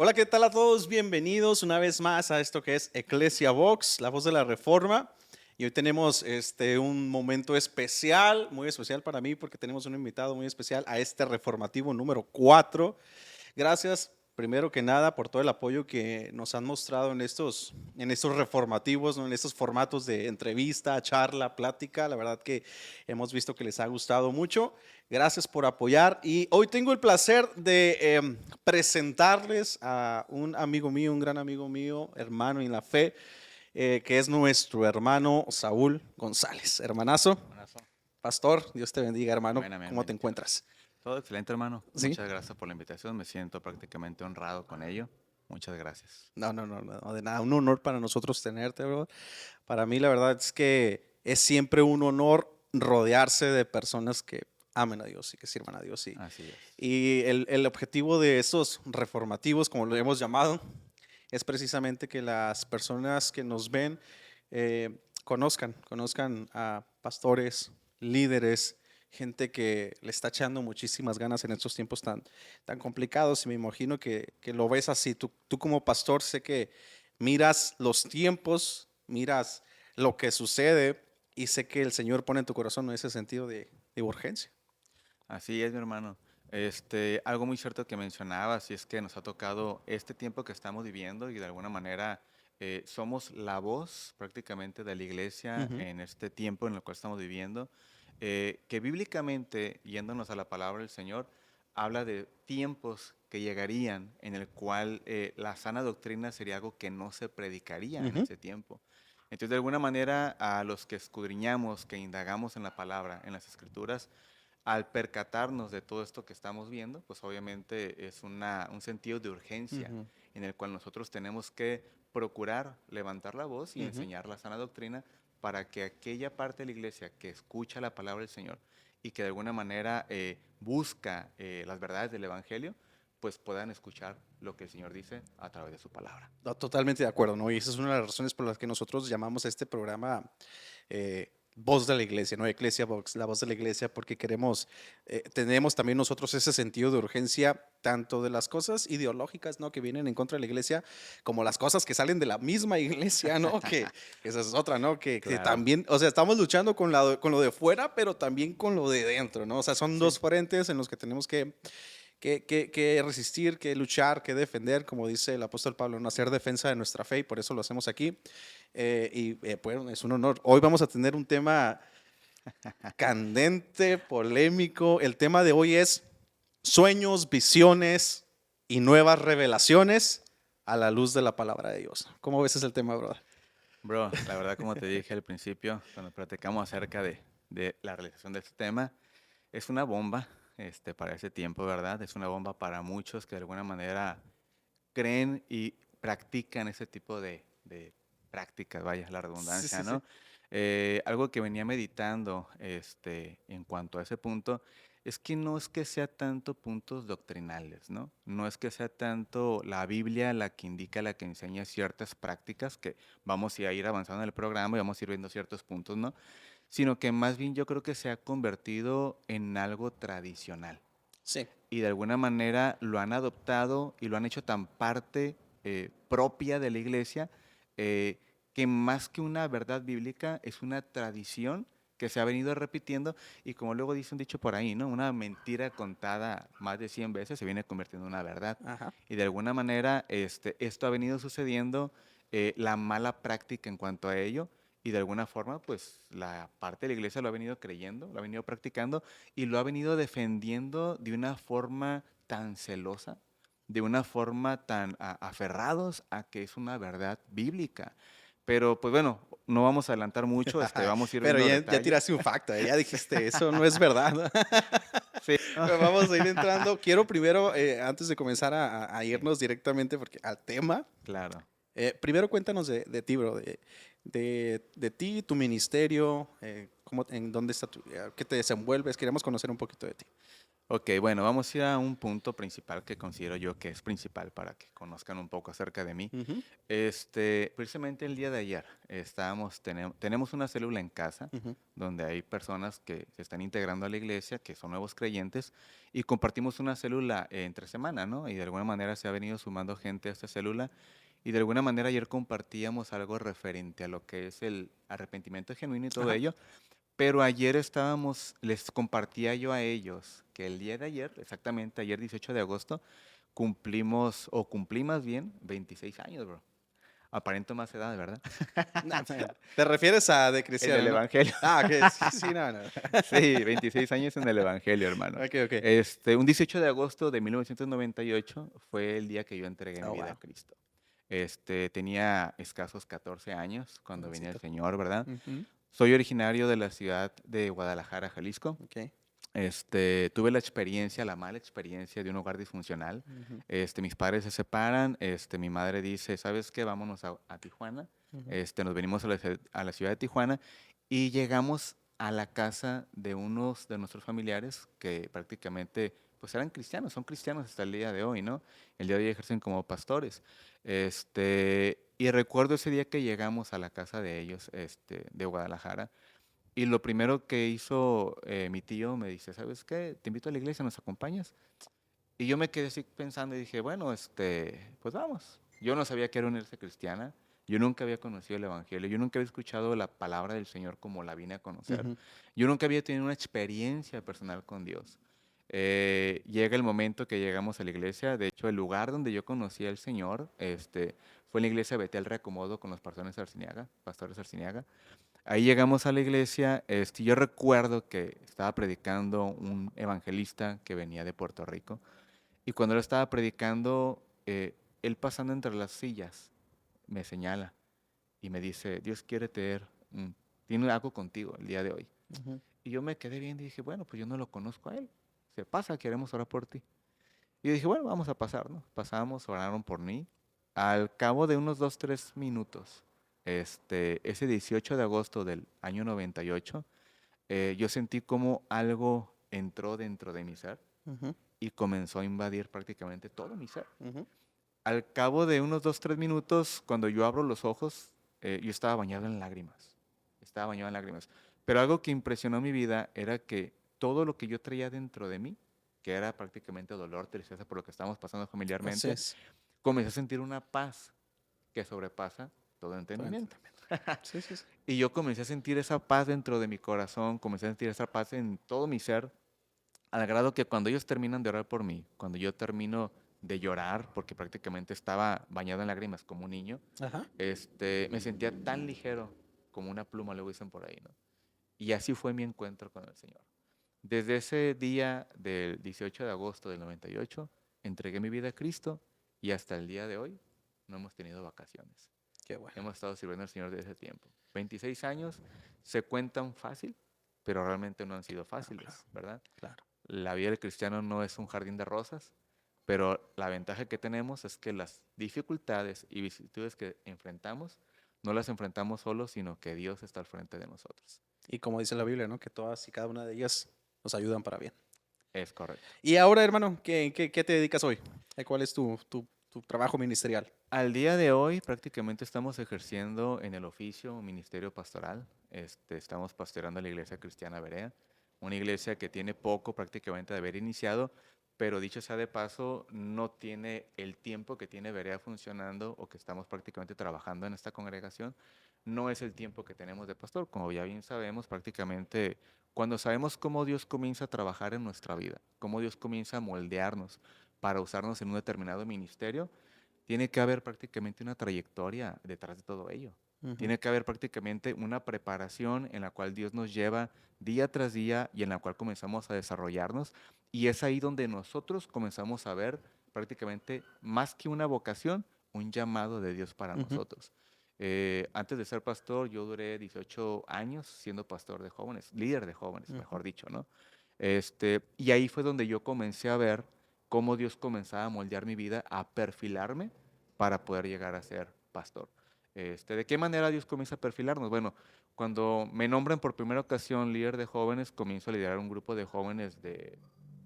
Hola, ¿qué tal a todos? Bienvenidos una vez más a esto que es Ecclesia Vox, la voz de la Reforma. Y hoy tenemos un momento especial, muy especial para mí, porque tenemos un invitado muy especial a este reformativo número 4. Gracias, primero que nada, por todo el apoyo que nos han mostrado en estos reformativos, ¿no? En estos formatos de entrevista, charla, plática. La verdad que hemos visto que les ha gustado mucho. Gracias por apoyar. Y hoy tengo el placer de presentarles a un amigo mío, un gran amigo mío, hermano en la fe, que es nuestro hermano Saúl González. Hermanazo, Buenazo. pastor, Dios te bendiga, hermano. Amén, amén, ¿Cómo te bendiciones. encuentras? Todo excelente, hermano. ¿Sí? Muchas gracias por la invitación. Me siento prácticamente honrado con ello. Muchas gracias. No, no, no, no, de nada. Un honor para nosotros tenerte, bro. Para mí, la verdad es que es siempre un honor rodearse de personas que amen a Dios y que sirvan a Dios. Así es. Y el objetivo de esos reformativos, como lo hemos llamado, es precisamente que las personas que nos ven conozcan a pastores, líderes, gente que le está echando muchísimas ganas en estos tiempos tan complicados. Y me imagino que lo ves así. Tú como pastor sé que miras los tiempos, miras lo que sucede y sé que el Señor pone en tu corazón ese sentido de urgencia. Así es, mi hermano. Algo muy cierto que mencionabas, y es que nos ha tocado este tiempo que estamos viviendo y de alguna manera somos la voz prácticamente de la iglesia Ujú, en este tiempo en el cual estamos viviendo, que bíblicamente, yéndonos a la palabra del Señor, habla de tiempos que llegarían en el cual la sana doctrina sería algo que no se predicaría en ujú. ese tiempo. Entonces, de alguna manera, a los que escudriñamos, que indagamos en la palabra, en las escrituras, al percatarnos de todo esto que estamos viendo, pues obviamente es un sentido de urgencia Ujú, en el cual nosotros tenemos que procurar levantar la voz y ujú. enseñar la sana doctrina para que aquella parte de la iglesia que escucha la palabra del Señor y que de alguna manera busca las verdades del Evangelio, pues puedan escuchar lo que el Señor dice a través de su palabra. No, totalmente de acuerdo, ¿no? Y esa es una de las razones por las que nosotros llamamos a este programa Voz de la Iglesia, ¿no? Ecclesia Vox, la voz de la Iglesia, porque tenemos también nosotros ese sentido de urgencia, tanto de las cosas ideológicas, ¿no? Que vienen en contra de la Iglesia, como las cosas que salen de la misma Iglesia, ¿no? Que esa es otra, ¿no? Que Claro. también, o sea, estamos luchando con lo de fuera, pero también con lo de dentro, ¿no? O sea, son Sí, dos frentes en los que tenemos que resistir, que luchar, que defender, como dice el apóstol Pablo, no hacer defensa de nuestra fe y por eso lo hacemos aquí. Bueno, es un honor. Hoy vamos a tener un tema candente, polémico. El tema de hoy es sueños, visiones y nuevas revelaciones a la luz de la palabra de Dios. ¿Cómo ves ese el tema, brother? bro, la verdad como te dije al principio, cuando platicamos acerca de la realización de este tema, es una bomba para ese tiempo, ¿verdad? Es una bomba para muchos que de alguna manera creen y practican ese tipo de prácticas, vaya la Sí, redundancia, sí, sí. ¿no? Algo que venía meditando en cuanto a ese punto es que no es que sea tanto puntos doctrinales, ¿no? No es que sea tanto la Biblia la que indica, la que enseña ciertas prácticas, que vamos a ir avanzando en el programa y vamos a ir viendo ciertos puntos, ¿no? Sino que más bien yo creo que se ha convertido en algo tradicional Sí. y de alguna manera lo han adoptado y lo han hecho tan parte propia de la iglesia eh, que más que una verdad bíblica es una tradición que se ha venido repitiendo y como luego dice un dicho por ahí, ¿no? Una mentira contada más de 100 veces se viene convirtiendo en una verdad. Ajá. Y de alguna manera esto ha venido sucediendo, la mala práctica en cuanto a ello, y de alguna forma, pues la parte de la iglesia lo ha venido creyendo, lo ha venido practicando y lo ha venido defendiendo de una forma tan celosa, de una forma tan aferrados a que es una verdad bíblica. Pero pues bueno, no vamos a adelantar mucho, vamos a ir Pero viendo ya detalles. tiraste un facto, ya dijiste, eso no es verdad, ¿no? Sí, ¿no? Pero vamos a ir entrando. Quiero primero, antes de comenzar a Sí, irnos directamente al tema, claro. primero cuéntanos de ti, bro, de ti, tu ministerio, en dónde está qué te desenvuelves. Queremos conocer un poquito de ti. Ok, bueno, vamos a ir a un punto principal que considero yo que es principal para que conozcan un poco acerca de mí. Ujú, Precisamente el día de ayer tenemos una célula en casa ujú. donde hay personas que se están integrando a la iglesia, que son nuevos creyentes, y compartimos una célula entre semana, ¿no? Y de alguna manera se ha venido sumando gente a esta célula, y de alguna manera ayer compartíamos algo referente a lo que es el arrepentimiento genuino y todo Ajá. ello. Pero ayer les compartía yo a ellos que el día de ayer, exactamente ayer 18 de agosto, cumplí más bien 26 años, bro. Aparento más edad, ¿verdad? No, te refieres a de En el cristiano, ¿no? Evangelio. Ah, ok, sí, sí, no, no. Sí, 26 años en el Evangelio, hermano. Ok, ok. Un 18 de agosto de 1998 fue el día que yo entregué mi Oh, vida a wow. Cristo. Tenía escasos 14 años cuando venía el Jovencito. Señor, ¿verdad? Ujú, Soy originario de la ciudad de Guadalajara, Jalisco. ok. Tuve la experiencia, la mala experiencia de un hogar disfuncional. Ujú, Mis padres se separan. Mi madre dice, ¿sabes qué? Vámonos a Tijuana. ujú, Nos venimos a la ciudad de Tijuana y llegamos a la casa de unos de nuestros familiares que prácticamente pues eran cristianos, son cristianos hasta el día de hoy, ¿no? El día de hoy ejercen como pastores. Y recuerdo ese día que llegamos a la casa de ellos, de Guadalajara. Y lo primero que hizo mi tío me dice, ¿sabes qué? Te invito a la iglesia, ¿nos acompañas? Y yo me quedé así pensando y dije, bueno, pues vamos. Yo no sabía que era una iglesia cristiana, yo nunca había conocido el Evangelio, yo nunca había escuchado la palabra del Señor como la vine a conocer, ujú. yo nunca había tenido una experiencia personal con Dios. Llega el momento que llegamos a la iglesia, de hecho el lugar donde yo conocí al Señor, fue en la iglesia Betel Reacomodo con los pastores Arciniaga. Ahí llegamos a la iglesia. Yo recuerdo que estaba predicando un evangelista que venía de Puerto Rico. Y cuando él estaba predicando, él pasando entre las sillas, me señala y me dice, Dios quiere tiene algo contigo el día de hoy. Ujú. Y yo me quedé bien y dije, bueno, pues yo no lo conozco a él. Se pasa, queremos orar por ti. Y yo dije, bueno, vamos a pasar, ¿no? Pasamos, oraron por mí. Al cabo de unos 2, 3 minutos, ese 18 de agosto del año 98, yo sentí como algo entró dentro de mi ser Ujú, y comenzó a invadir prácticamente todo mi ser. ujú, Al cabo de unos 2, 3 minutos, cuando yo abro los ojos, yo estaba bañado en lágrimas. Estaba bañado en lágrimas. Pero algo que impresionó mi vida era que todo lo que yo traía dentro de mí, que era prácticamente dolor, tristeza por lo que estábamos pasando así familiarmente, es. comencé a sentir una paz que sobrepasa todo Todo entendimiento. entendimiento. Sí, sí, sí. Y yo comencé a sentir esa paz dentro de mi corazón, comencé a sentir esa paz en todo mi ser, al grado que cuando ellos terminan de orar por mí, cuando yo termino de llorar, porque prácticamente estaba bañado en lágrimas como un niño, Ajá. me sentía tan ligero como una pluma, luego dicen por ahí, ¿no? Y así fue mi encuentro con el Señor. Desde ese día del 18 de agosto del 98, entregué mi vida a Cristo y hasta el día de hoy no hemos tenido vacaciones. Qué bueno. Hemos estado sirviendo al Señor desde ese tiempo. 26 años se cuentan fácil, pero realmente no han sido No, claro, fáciles, ¿verdad? claro. La vida del cristiano no es un jardín de rosas, pero la ventaja que tenemos es que las dificultades y vicisitudes que enfrentamos no las enfrentamos solos, sino que Dios está al frente de nosotros. Y como dice la Biblia, ¿no? Que todas y cada una de ellas nos ayudan para bien. Es correcto. Y ahora, hermano, ¿qué te dedicas hoy? ¿Cuál es tu trabajo ministerial? Al día de hoy prácticamente estamos ejerciendo en el oficio un ministerio pastoral. Estamos pastoreando la Iglesia Cristiana Berea, una iglesia que tiene poco prácticamente de haber iniciado, pero dicho sea de paso, no tiene el tiempo que tiene Berea funcionando o que estamos prácticamente trabajando en esta congregación. No es el tiempo que tenemos de pastor. Como ya bien sabemos, prácticamente cuando sabemos cómo Dios comienza a trabajar en nuestra vida, cómo Dios comienza a moldearnos para usarnos en un determinado ministerio, tiene que haber prácticamente una trayectoria detrás de todo ello. Ujú, Tiene que haber prácticamente una preparación en la cual Dios nos lleva día tras día y en la cual comenzamos a desarrollarnos. Y es ahí donde nosotros comenzamos a ver prácticamente más que una vocación, un llamado de Dios para ujú, nosotros. Antes de ser pastor, yo duré 18 años siendo pastor de jóvenes, líder de jóvenes, ujú. mejor dicho, ¿no? Y ahí fue donde yo comencé a ver cómo Dios comenzaba a moldear mi vida, a perfilarme para poder llegar a ser pastor. ¿De qué manera Dios comienza a perfilarnos? Bueno, cuando me nombran por primera ocasión líder de jóvenes, comienzo a liderar un grupo de jóvenes de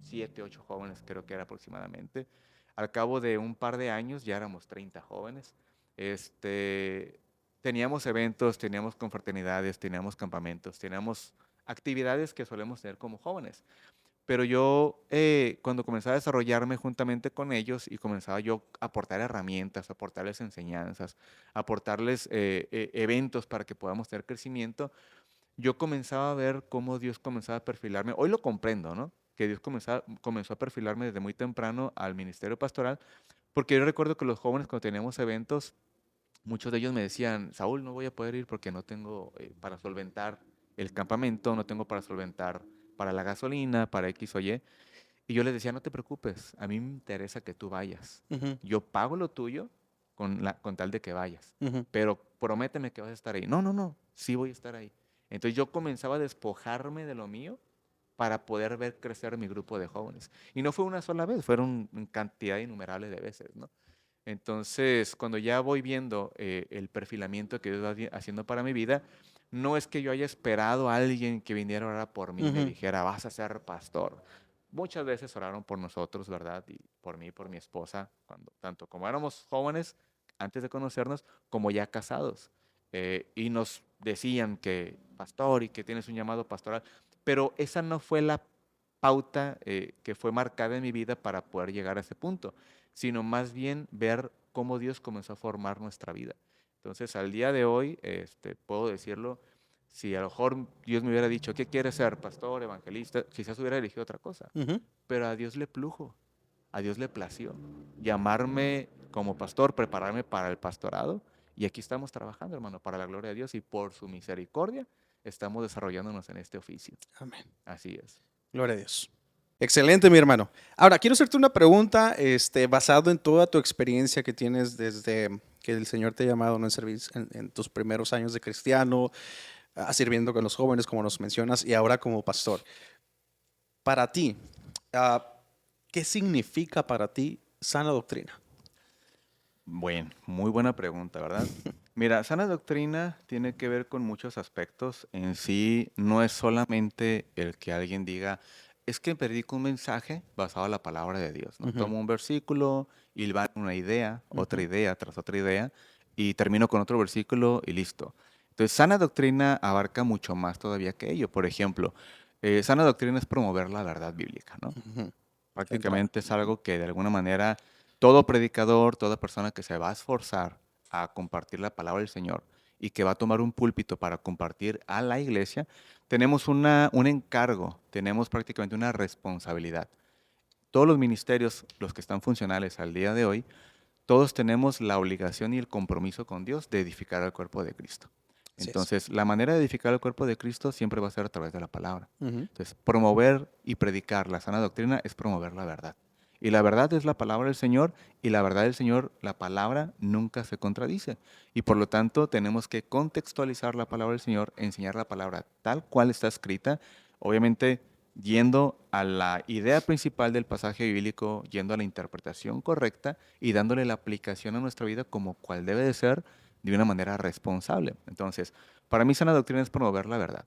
7, 8 jóvenes, creo que era aproximadamente. Al cabo de un par de años ya éramos 30 jóvenes. Teníamos eventos, teníamos confraternidades, teníamos campamentos, teníamos actividades que solemos tener como jóvenes. Pero yo, cuando comencé a desarrollarme juntamente con ellos y comenzaba yo a aportar herramientas, a aportarles enseñanzas, a aportarles eventos para que podamos tener crecimiento, yo comenzaba a ver cómo Dios comenzaba a perfilarme. Hoy lo comprendo, ¿no? Que Dios comenzó a perfilarme desde muy temprano al ministerio pastoral, porque yo recuerdo que los jóvenes cuando teníamos eventos, muchos de ellos me decían, Saúl, no voy a poder ir porque no tengo para solventar el campamento, no tengo para solventar para la gasolina, para X o Y. Y yo les decía, no te preocupes, a mí me interesa que tú vayas. Ujú, Yo pago lo tuyo con tal de que vayas, ujú, pero prométeme que vas a estar ahí. No, no, no, sí voy a estar ahí. Entonces yo comenzaba a despojarme de lo mío para poder ver crecer mi grupo de jóvenes. Y no fue una sola vez, fueron cantidad innumerable de veces, ¿no? Entonces, cuando ya voy viendo el perfilamiento que Dios va haciendo para mi vida, no es que yo haya esperado a alguien que viniera a orar por mí y me ujú, dijera, vas a ser pastor. Muchas veces oraron por nosotros, ¿verdad? Y por mí, por mi esposa, tanto como éramos jóvenes, antes de conocernos, como ya casados. Y nos decían que, pastor, y que tienes un llamado pastoral. Pero esa no fue la pauta que fue marcada en mi vida para poder llegar a ese punto, sino más bien ver cómo Dios comenzó a formar nuestra vida. Entonces, al día de hoy, puedo decirlo, si a lo mejor Dios me hubiera dicho, ¿qué quieres ser? Pastor, evangelista, quizás hubiera elegido otra cosa, ujú. pero a Dios le plujo, a Dios le plació llamarme como pastor, prepararme para el pastorado, y aquí estamos trabajando, hermano, para la gloria de Dios y por su misericordia estamos desarrollándonos en este oficio. Amén. Así es. Gloria a Dios. Excelente, mi hermano. Ahora, quiero hacerte una pregunta, basado en toda tu experiencia que tienes desde que el Señor te ha llamado, ¿no? En servicio, en tus primeros años de cristiano, sirviendo con los jóvenes, como nos mencionas, y ahora como pastor. Para ti, ah, ¿qué significa para ti sana doctrina? Bueno, muy buena pregunta, ¿verdad? Mira, sana doctrina tiene que ver con muchos aspectos. En sí, no es solamente el que alguien diga, es que predico un mensaje basado en la palabra de Dios, ¿no? Ujú, Tomo un versículo y va una ujú, idea tras otra idea, y termino con otro versículo y listo. Entonces, sana doctrina abarca mucho más todavía que ello. Por ejemplo, sana doctrina es promover la verdad bíblica, ¿no? ujú. Claro. Prácticamente es algo que de alguna manera todo predicador, toda persona que se va a esforzar a compartir la palabra del Señor y que va a tomar un púlpito para compartir a la iglesia, tenemos un encargo, tenemos prácticamente una responsabilidad. Todos los ministerios, los que están funcionales al día de hoy, todos tenemos la obligación y el compromiso con Dios de edificar al cuerpo de Cristo. Así es. Entonces, la manera de edificar el cuerpo de Cristo siempre va a ser a través de la palabra. Ujú, Entonces, promover y predicar la sana doctrina es promover la verdad. Y la verdad es la palabra del Señor, y la verdad del Señor, la palabra nunca se contradice. Y por lo tanto, tenemos que contextualizar la palabra del Señor, enseñar la palabra tal cual está escrita, obviamente yendo a la idea principal del pasaje bíblico, yendo a la interpretación correcta y dándole la aplicación a nuestra vida como cual debe de ser, de una manera responsable. Entonces, para mí sana doctrina es promover la verdad,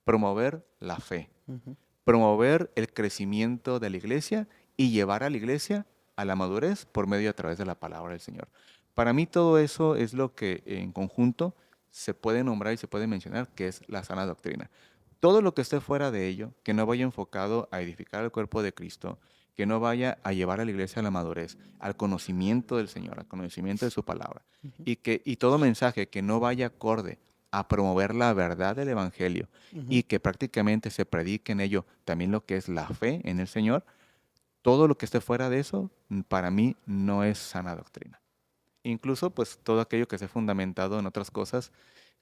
promover la fe, ujú. promover el crecimiento de la iglesia y llevar a la iglesia a la madurez por medio a través de la palabra del Señor. Para mí todo eso es lo que en conjunto se puede nombrar y se puede mencionar que es la sana doctrina. Todo lo que esté fuera de ello, que no vaya enfocado a edificar el cuerpo de Cristo, que no vaya a llevar a la iglesia a la madurez, al conocimiento del Señor, al conocimiento de su palabra, y todo mensaje que no vaya acorde a promover la verdad del Evangelio Ujú. y que prácticamente se predique en ello también lo que es la fe en el Señor, todo lo que esté fuera de eso, para mí no es sana doctrina. Incluso pues todo aquello que esté fundamentado en otras cosas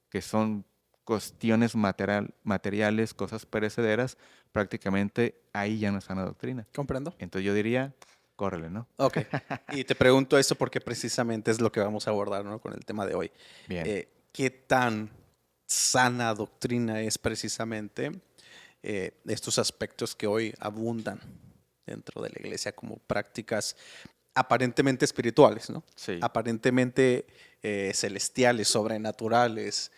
que son cuestiones materiales, cosas perecederas, prácticamente ahí ya no es sana doctrina. ¿Comprendo? Entonces yo diría, córrele, ¿no? Ok. Y te pregunto eso porque precisamente es lo que vamos a abordar, ¿no? Con el tema de hoy. Bien. ¿Qué tan sana doctrina es precisamente estos aspectos que hoy abundan dentro de la iglesia como prácticas aparentemente espirituales, ¿no? Sí. Aparentemente celestiales, sobrenaturales,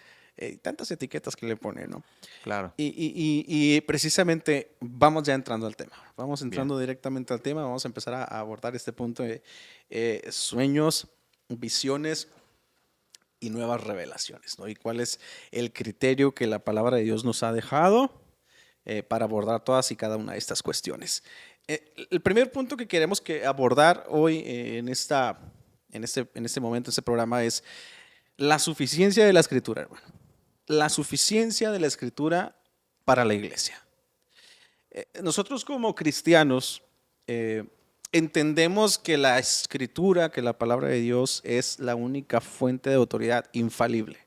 tantas etiquetas que le ponen, ¿no? Claro. Y precisamente vamos ya entrando al tema. Vamos Bien. entrando directamente al tema. Vamos a empezar a abordar este punto de sueños, visiones y nuevas revelaciones, ¿no? Y cuál es el criterio que la palabra de Dios nos ha dejado para abordar todas y cada una de estas cuestiones. El primer punto que queremos abordar hoy en este momento, en este programa, es la suficiencia de la Escritura, hermano. La suficiencia de la Escritura para la iglesia. Nosotros como cristianos entendemos que la Escritura, que la palabra de Dios es la única fuente de autoridad infalible.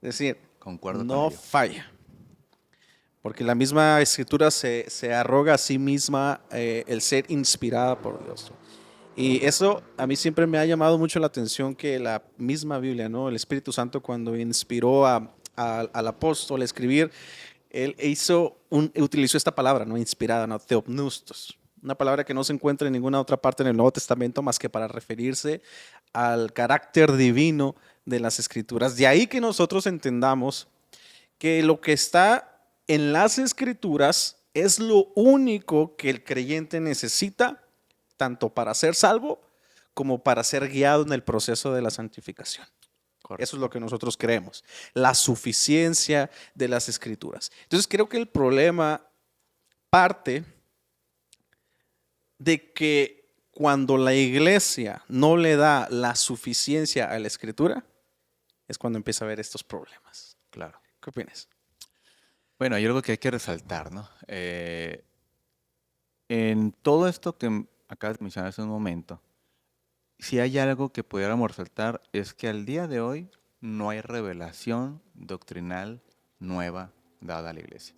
Es decir, Concuerdo con no ello. falla. Porque la misma Escritura se arroga a sí misma el ser inspirada por Dios. Y eso a mí siempre me ha llamado mucho la atención que la misma Biblia, ¿no? El Espíritu Santo cuando inspiró al apóstol a escribir, él utilizó esta palabra, ¿no? Inspirada, ¿no? Theopneustos. Una palabra que no se encuentra en ninguna otra parte en el Nuevo Testamento más que para referirse al carácter divino de las Escrituras. De ahí que nosotros entendamos que lo que está en las Escrituras es lo único que el creyente necesita, tanto para ser salvo como para ser guiado en el proceso de la santificación. Correcto. Eso es lo que nosotros creemos, la suficiencia de las Escrituras. Entonces creo que el problema parte de que cuando la iglesia no le da la suficiencia a la Escritura, es cuando empieza a haber estos problemas. Claro. ¿Qué opinas? Bueno, hay algo que hay que resaltar, ¿no? En todo esto que acabas de mencionar hace un momento, si hay algo que pudiéramos resaltar es que al día de hoy no hay revelación doctrinal nueva dada a la iglesia.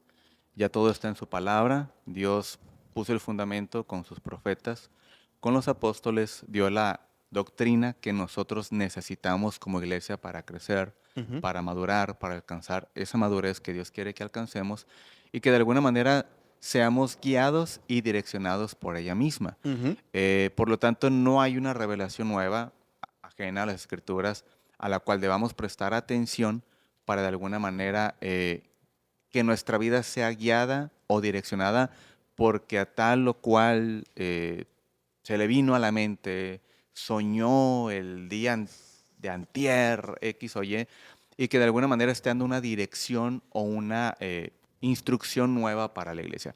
Ya todo está en su palabra, Dios puso el fundamento con sus profetas, con los apóstoles, dio la doctrina que nosotros necesitamos como iglesia para crecer, Ujú. para madurar, para alcanzar esa madurez que Dios quiere que alcancemos y que de alguna manera seamos guiados y direccionados por ella misma. Ujú. Por lo tanto, no hay una revelación nueva, ajena a las escrituras, a la cual debamos prestar atención para de alguna manera que nuestra vida sea guiada o direccionada porque a tal o cual se le vino a la mente, soñó el día de antier, X o y que de alguna manera esté dando una dirección o una instrucción nueva para la iglesia.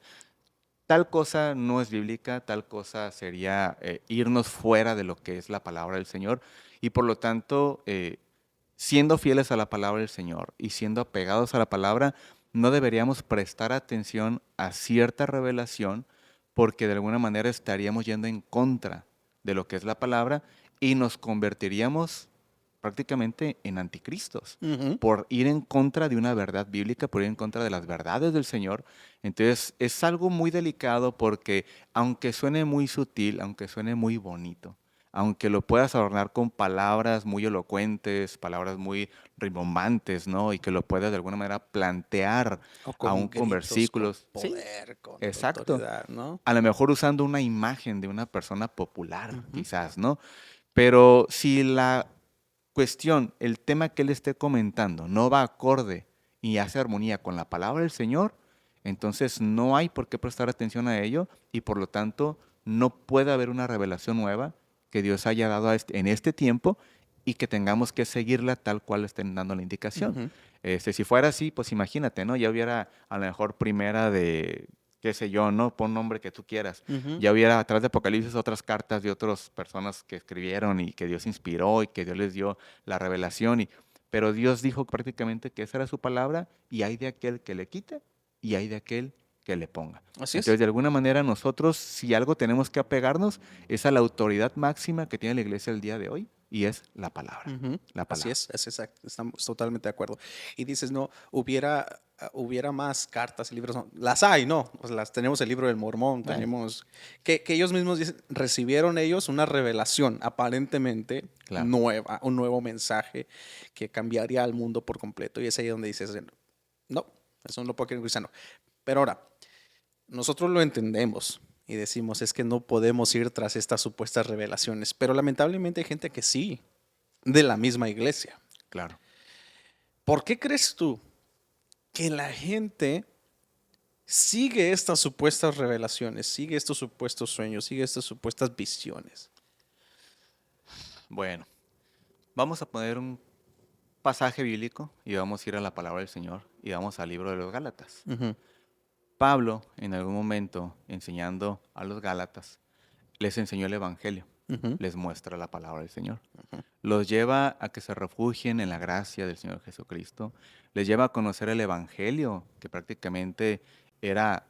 Tal cosa no es bíblica, tal cosa sería irnos fuera de lo que es la palabra del Señor y por lo tanto, siendo fieles a la palabra del Señor y siendo apegados a la palabra, no deberíamos prestar atención a cierta revelación porque de alguna manera estaríamos yendo en contra de lo que es la palabra y nos convertiríamos prácticamente en anticristos Ujú. por ir en contra de una verdad bíblica, por ir en contra de las verdades del Señor. Entonces es algo muy delicado porque aunque suene muy sutil, aunque suene muy bonito, aunque lo puedas adornar con palabras muy elocuentes, palabras muy rimbombantes, ¿no? Y que lo puedas de alguna manera plantear O aún con con gritos, con versículos. Sí, poder, con exacto. autoridad, ¿no? A lo mejor usando una imagen de una persona popular, Ujú. quizás, ¿no? Pero si la cuestión, el tema que él esté comentando no va acorde y hace armonía con la palabra del Señor, entonces no hay por qué prestar atención a ello y por lo tanto no puede haber una revelación nueva que Dios haya dado en este tiempo y que tengamos que seguirla tal cual estén dando la indicación. Ujú. Si fuera así, pues imagínate, ¿no? Ya hubiera a lo mejor primera de, qué sé yo, ¿no? Pon nombre que tú quieras. Ujú. Ya hubiera atrás de Apocalipsis otras cartas de otras personas que escribieron y que Dios inspiró y que Dios les dio la revelación. Pero Dios dijo prácticamente que esa era su palabra y hay de aquel que le quite y hay de aquel que le ponga. Así es. Entonces, de alguna manera, nosotros, si algo tenemos que apegarnos, es a la autoridad máxima que tiene la iglesia el día de hoy y es la palabra. Ujú. La Así palabra. es exacto, estamos totalmente de acuerdo. Y dices, no, hubiera más cartas y libros, no, las hay, no, pues las tenemos el libro del Mormón, Bueno, tenemos, que ellos mismos dicen, recibieron ellos una revelación aparentemente claro. nueva, un nuevo mensaje que cambiaría al mundo por completo. Y es ahí donde dices, no, eso no lo puede creer un cristiano. Pero ahora, nosotros lo entendemos y decimos, es que no podemos ir tras estas supuestas revelaciones, pero lamentablemente hay gente que sí, de la misma iglesia. Claro. ¿Por qué crees tú que la gente sigue estas supuestas revelaciones, sigue estos supuestos sueños, sigue estas supuestas visiones? Bueno, vamos a poner un pasaje bíblico y vamos a ir a la palabra del Señor y vamos al libro de los Gálatas. Ujú, Pablo, en algún momento, enseñando a los Gálatas, les enseñó el Evangelio, ujú, les muestra la palabra del Señor. Los lleva a que se refugien en la gracia del Señor Jesucristo, les lleva a conocer el Evangelio, que prácticamente era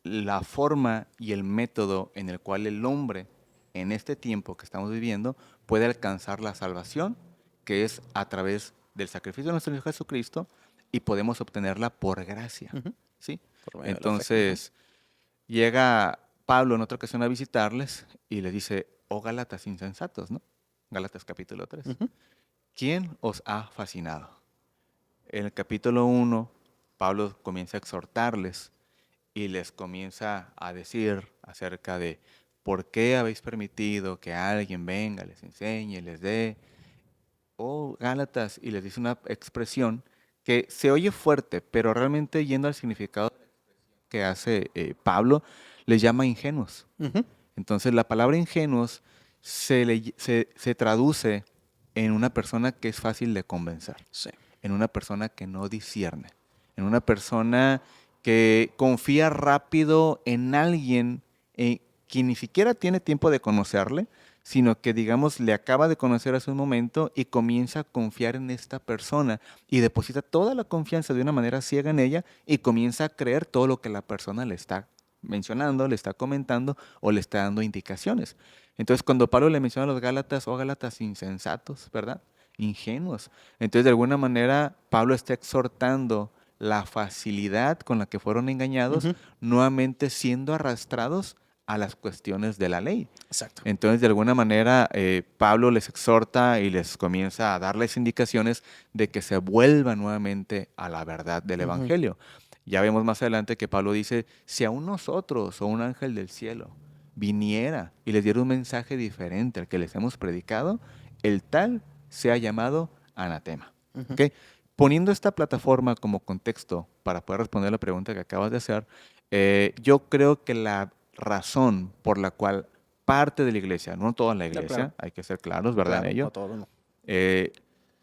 la forma y el método en el cual el hombre, en este tiempo que estamos viviendo, puede alcanzar la salvación, que es a través del sacrificio de nuestro Señor Jesucristo, y podemos obtenerla por gracia. ujú. ¿Sí? Por medio de la fe. Ujú, Entonces, llega Pablo en otra ocasión a visitarles y les dice, oh Gálatas insensatos, ¿no? Gálatas capítulo 3. ujú, ¿Quién os ha fascinado? En el capítulo 1, Pablo comienza a exhortarles y les comienza a decir acerca de por qué habéis permitido que alguien venga, les enseñe, les dé, oh Gálatas, y les dice una expresión que se oye fuerte, pero realmente yendo al significado que hace Pablo, les llama ingenuos. ujú. Entonces la palabra ingenuos se traduce en una persona que es fácil de convencer, Sí. en una persona que no discierne, en una persona que confía rápido en alguien que ni siquiera tiene tiempo de conocerle, sino que, digamos, le acaba de conocer hace un momento y comienza a confiar en esta persona y deposita toda la confianza de una manera ciega en ella y comienza a creer todo lo que la persona le está mencionando, le está comentando o le está dando indicaciones. Entonces, cuando Pablo le menciona a los Gálatas, oh Gálatas insensatos, ¿verdad? Ingenuos. Entonces, de alguna manera, Pablo está exhortando la facilidad con la que fueron engañados, Ujú. nuevamente siendo arrastrados a las cuestiones de la ley. Exacto. Entonces, de alguna manera, Pablo les exhorta y les comienza a darles indicaciones de que se vuelvan nuevamente a la verdad del Ujú. Evangelio. Ya vemos más adelante que Pablo dice, si aún nosotros o un ángel del cielo viniera y les diera un mensaje diferente al que les hemos predicado, el tal sea llamado anatema. Ujú. ¿Ok? Poniendo esta plataforma como contexto para poder responder la pregunta que acabas de hacer, yo creo que la razón por la cual parte de la iglesia, no toda la No, claro, iglesia, hay que ser claros, ¿verdad? En claro, no ello, todo, no. eh,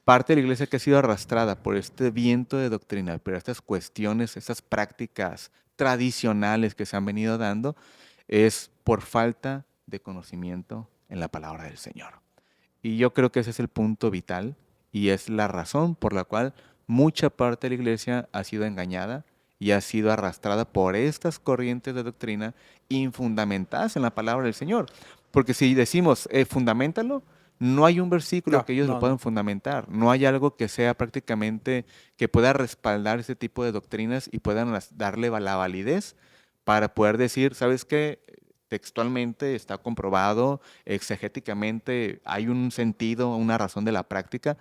parte de la iglesia que ha sido arrastrada por este viento de doctrina, por estas cuestiones, estas prácticas tradicionales que se han venido dando, es por falta de conocimiento en la palabra del Señor. Y yo creo que ese es el punto vital y es la razón por la cual mucha parte de la iglesia ha sido engañada y ha sido arrastrada por estas corrientes de doctrina infundamentadas en la palabra del Señor. Porque si decimos, fundamentalo, no hay un versículo No, que ellos lo no, no. puedan fundamentar. No hay algo que sea prácticamente que pueda respaldar ese tipo de doctrinas y puedan darle la validez para poder decir, ¿sabes qué? Textualmente está comprobado, exegéticamente hay un sentido, una razón de la práctica,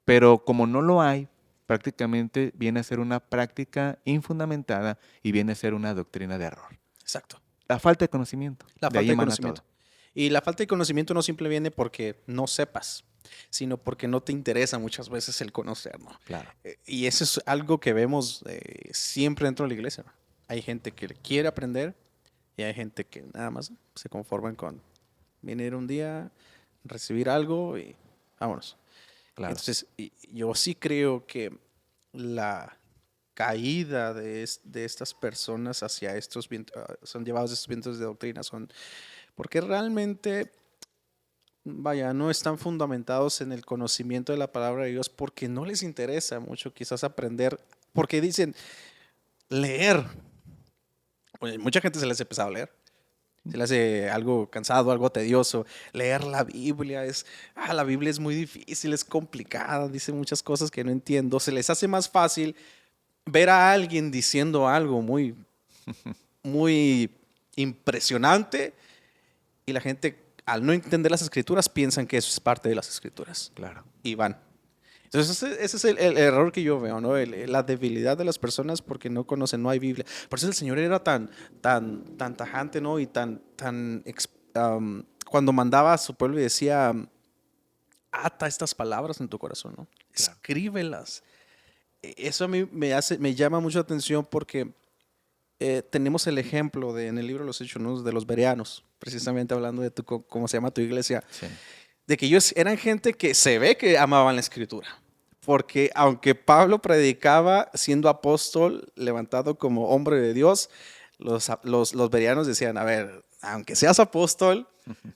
pero como no lo hay, prácticamente viene a ser una práctica infundamentada y viene a ser una doctrina de error. Exacto. La falta de conocimiento, La de falta ahí de emana conocimiento. todo. Y la falta de conocimiento no siempre viene porque no sepas, sino porque no te interesa muchas veces el conocer, ¿no? Claro, Y eso es algo que vemos siempre dentro de la iglesia, ¿no? Hay gente que quiere aprender y hay gente que nada más se conforman con venir un día, recibir algo y vámonos. claro. Entonces, yo sí creo que la caída de estas personas hacia estos vientos, son llevados a estos vientos de doctrina, son porque realmente, vaya, no están fundamentados en el conocimiento de la palabra de Dios porque no les interesa mucho quizás aprender, porque dicen leer. Oye, mucha gente se les ha pesado leer. Se le hace algo cansado, algo tedioso. Leer la Biblia la Biblia es muy difícil, es complicada, dice muchas cosas que no entiendo. Se les hace más fácil ver a alguien diciendo algo muy impresionante y la gente, al no entender las escrituras, piensan que eso es parte de las escrituras Claro. y van. Entonces, ese es el error que yo veo, ¿no? La debilidad de las personas porque no conocen, no hay Biblia. Por eso el Señor era tan tajante, ¿no? Y cuando mandaba a su pueblo y decía, ata estas palabras en tu corazón, ¿no? Claro. Escríbelas. eso a mí me llama mucho la atención porque tenemos el ejemplo en el libro de los Hechos, ¿no? De los bereanos, precisamente hablando de cómo se llama tu iglesia, Sí, de que ellos eran gente que se ve que amaban la escritura. Porque aunque Pablo predicaba siendo apóstol, levantado como hombre de Dios, los bereanos decían, a ver, aunque seas apóstol,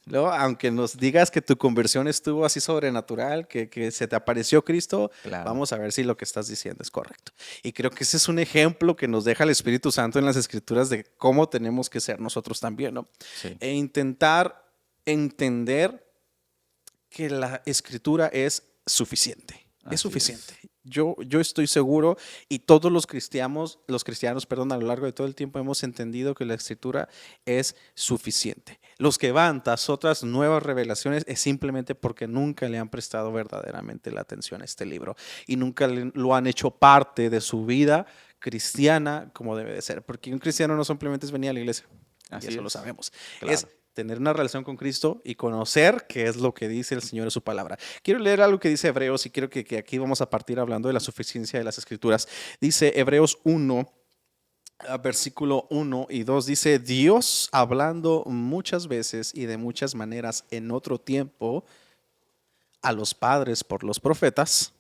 ¿no? Aunque nos digas que tu conversión estuvo así sobrenatural, que se te apareció Cristo, claro. vamos a ver si lo que estás diciendo es correcto. Y creo que ese es un ejemplo que nos deja el Espíritu Santo en las Escrituras de cómo tenemos que ser nosotros también, ¿no? Sí, E intentar entender que la escritura es suficiente. Es así suficiente. es. Yo estoy seguro y todos los cristianos, perdón, a lo largo de todo el tiempo hemos entendido que la escritura es suficiente. Los que van tras otras nuevas revelaciones es simplemente porque nunca le han prestado verdaderamente la atención a este libro y nunca lo han hecho parte de su vida cristiana como debe de ser. Porque un cristiano no simplemente es venir a la iglesia, y Así eso lo es. sabemos. Es Claro. tener una relación con Cristo y conocer qué es lo que dice el Señor en su palabra. Quiero leer algo que dice Hebreos y quiero que aquí vamos a partir hablando de la suficiencia de las escrituras. Dice Hebreos 1, versículo 1 y 2, dice, Dios hablando muchas veces y de muchas maneras en otro tiempo a los padres por los profetas,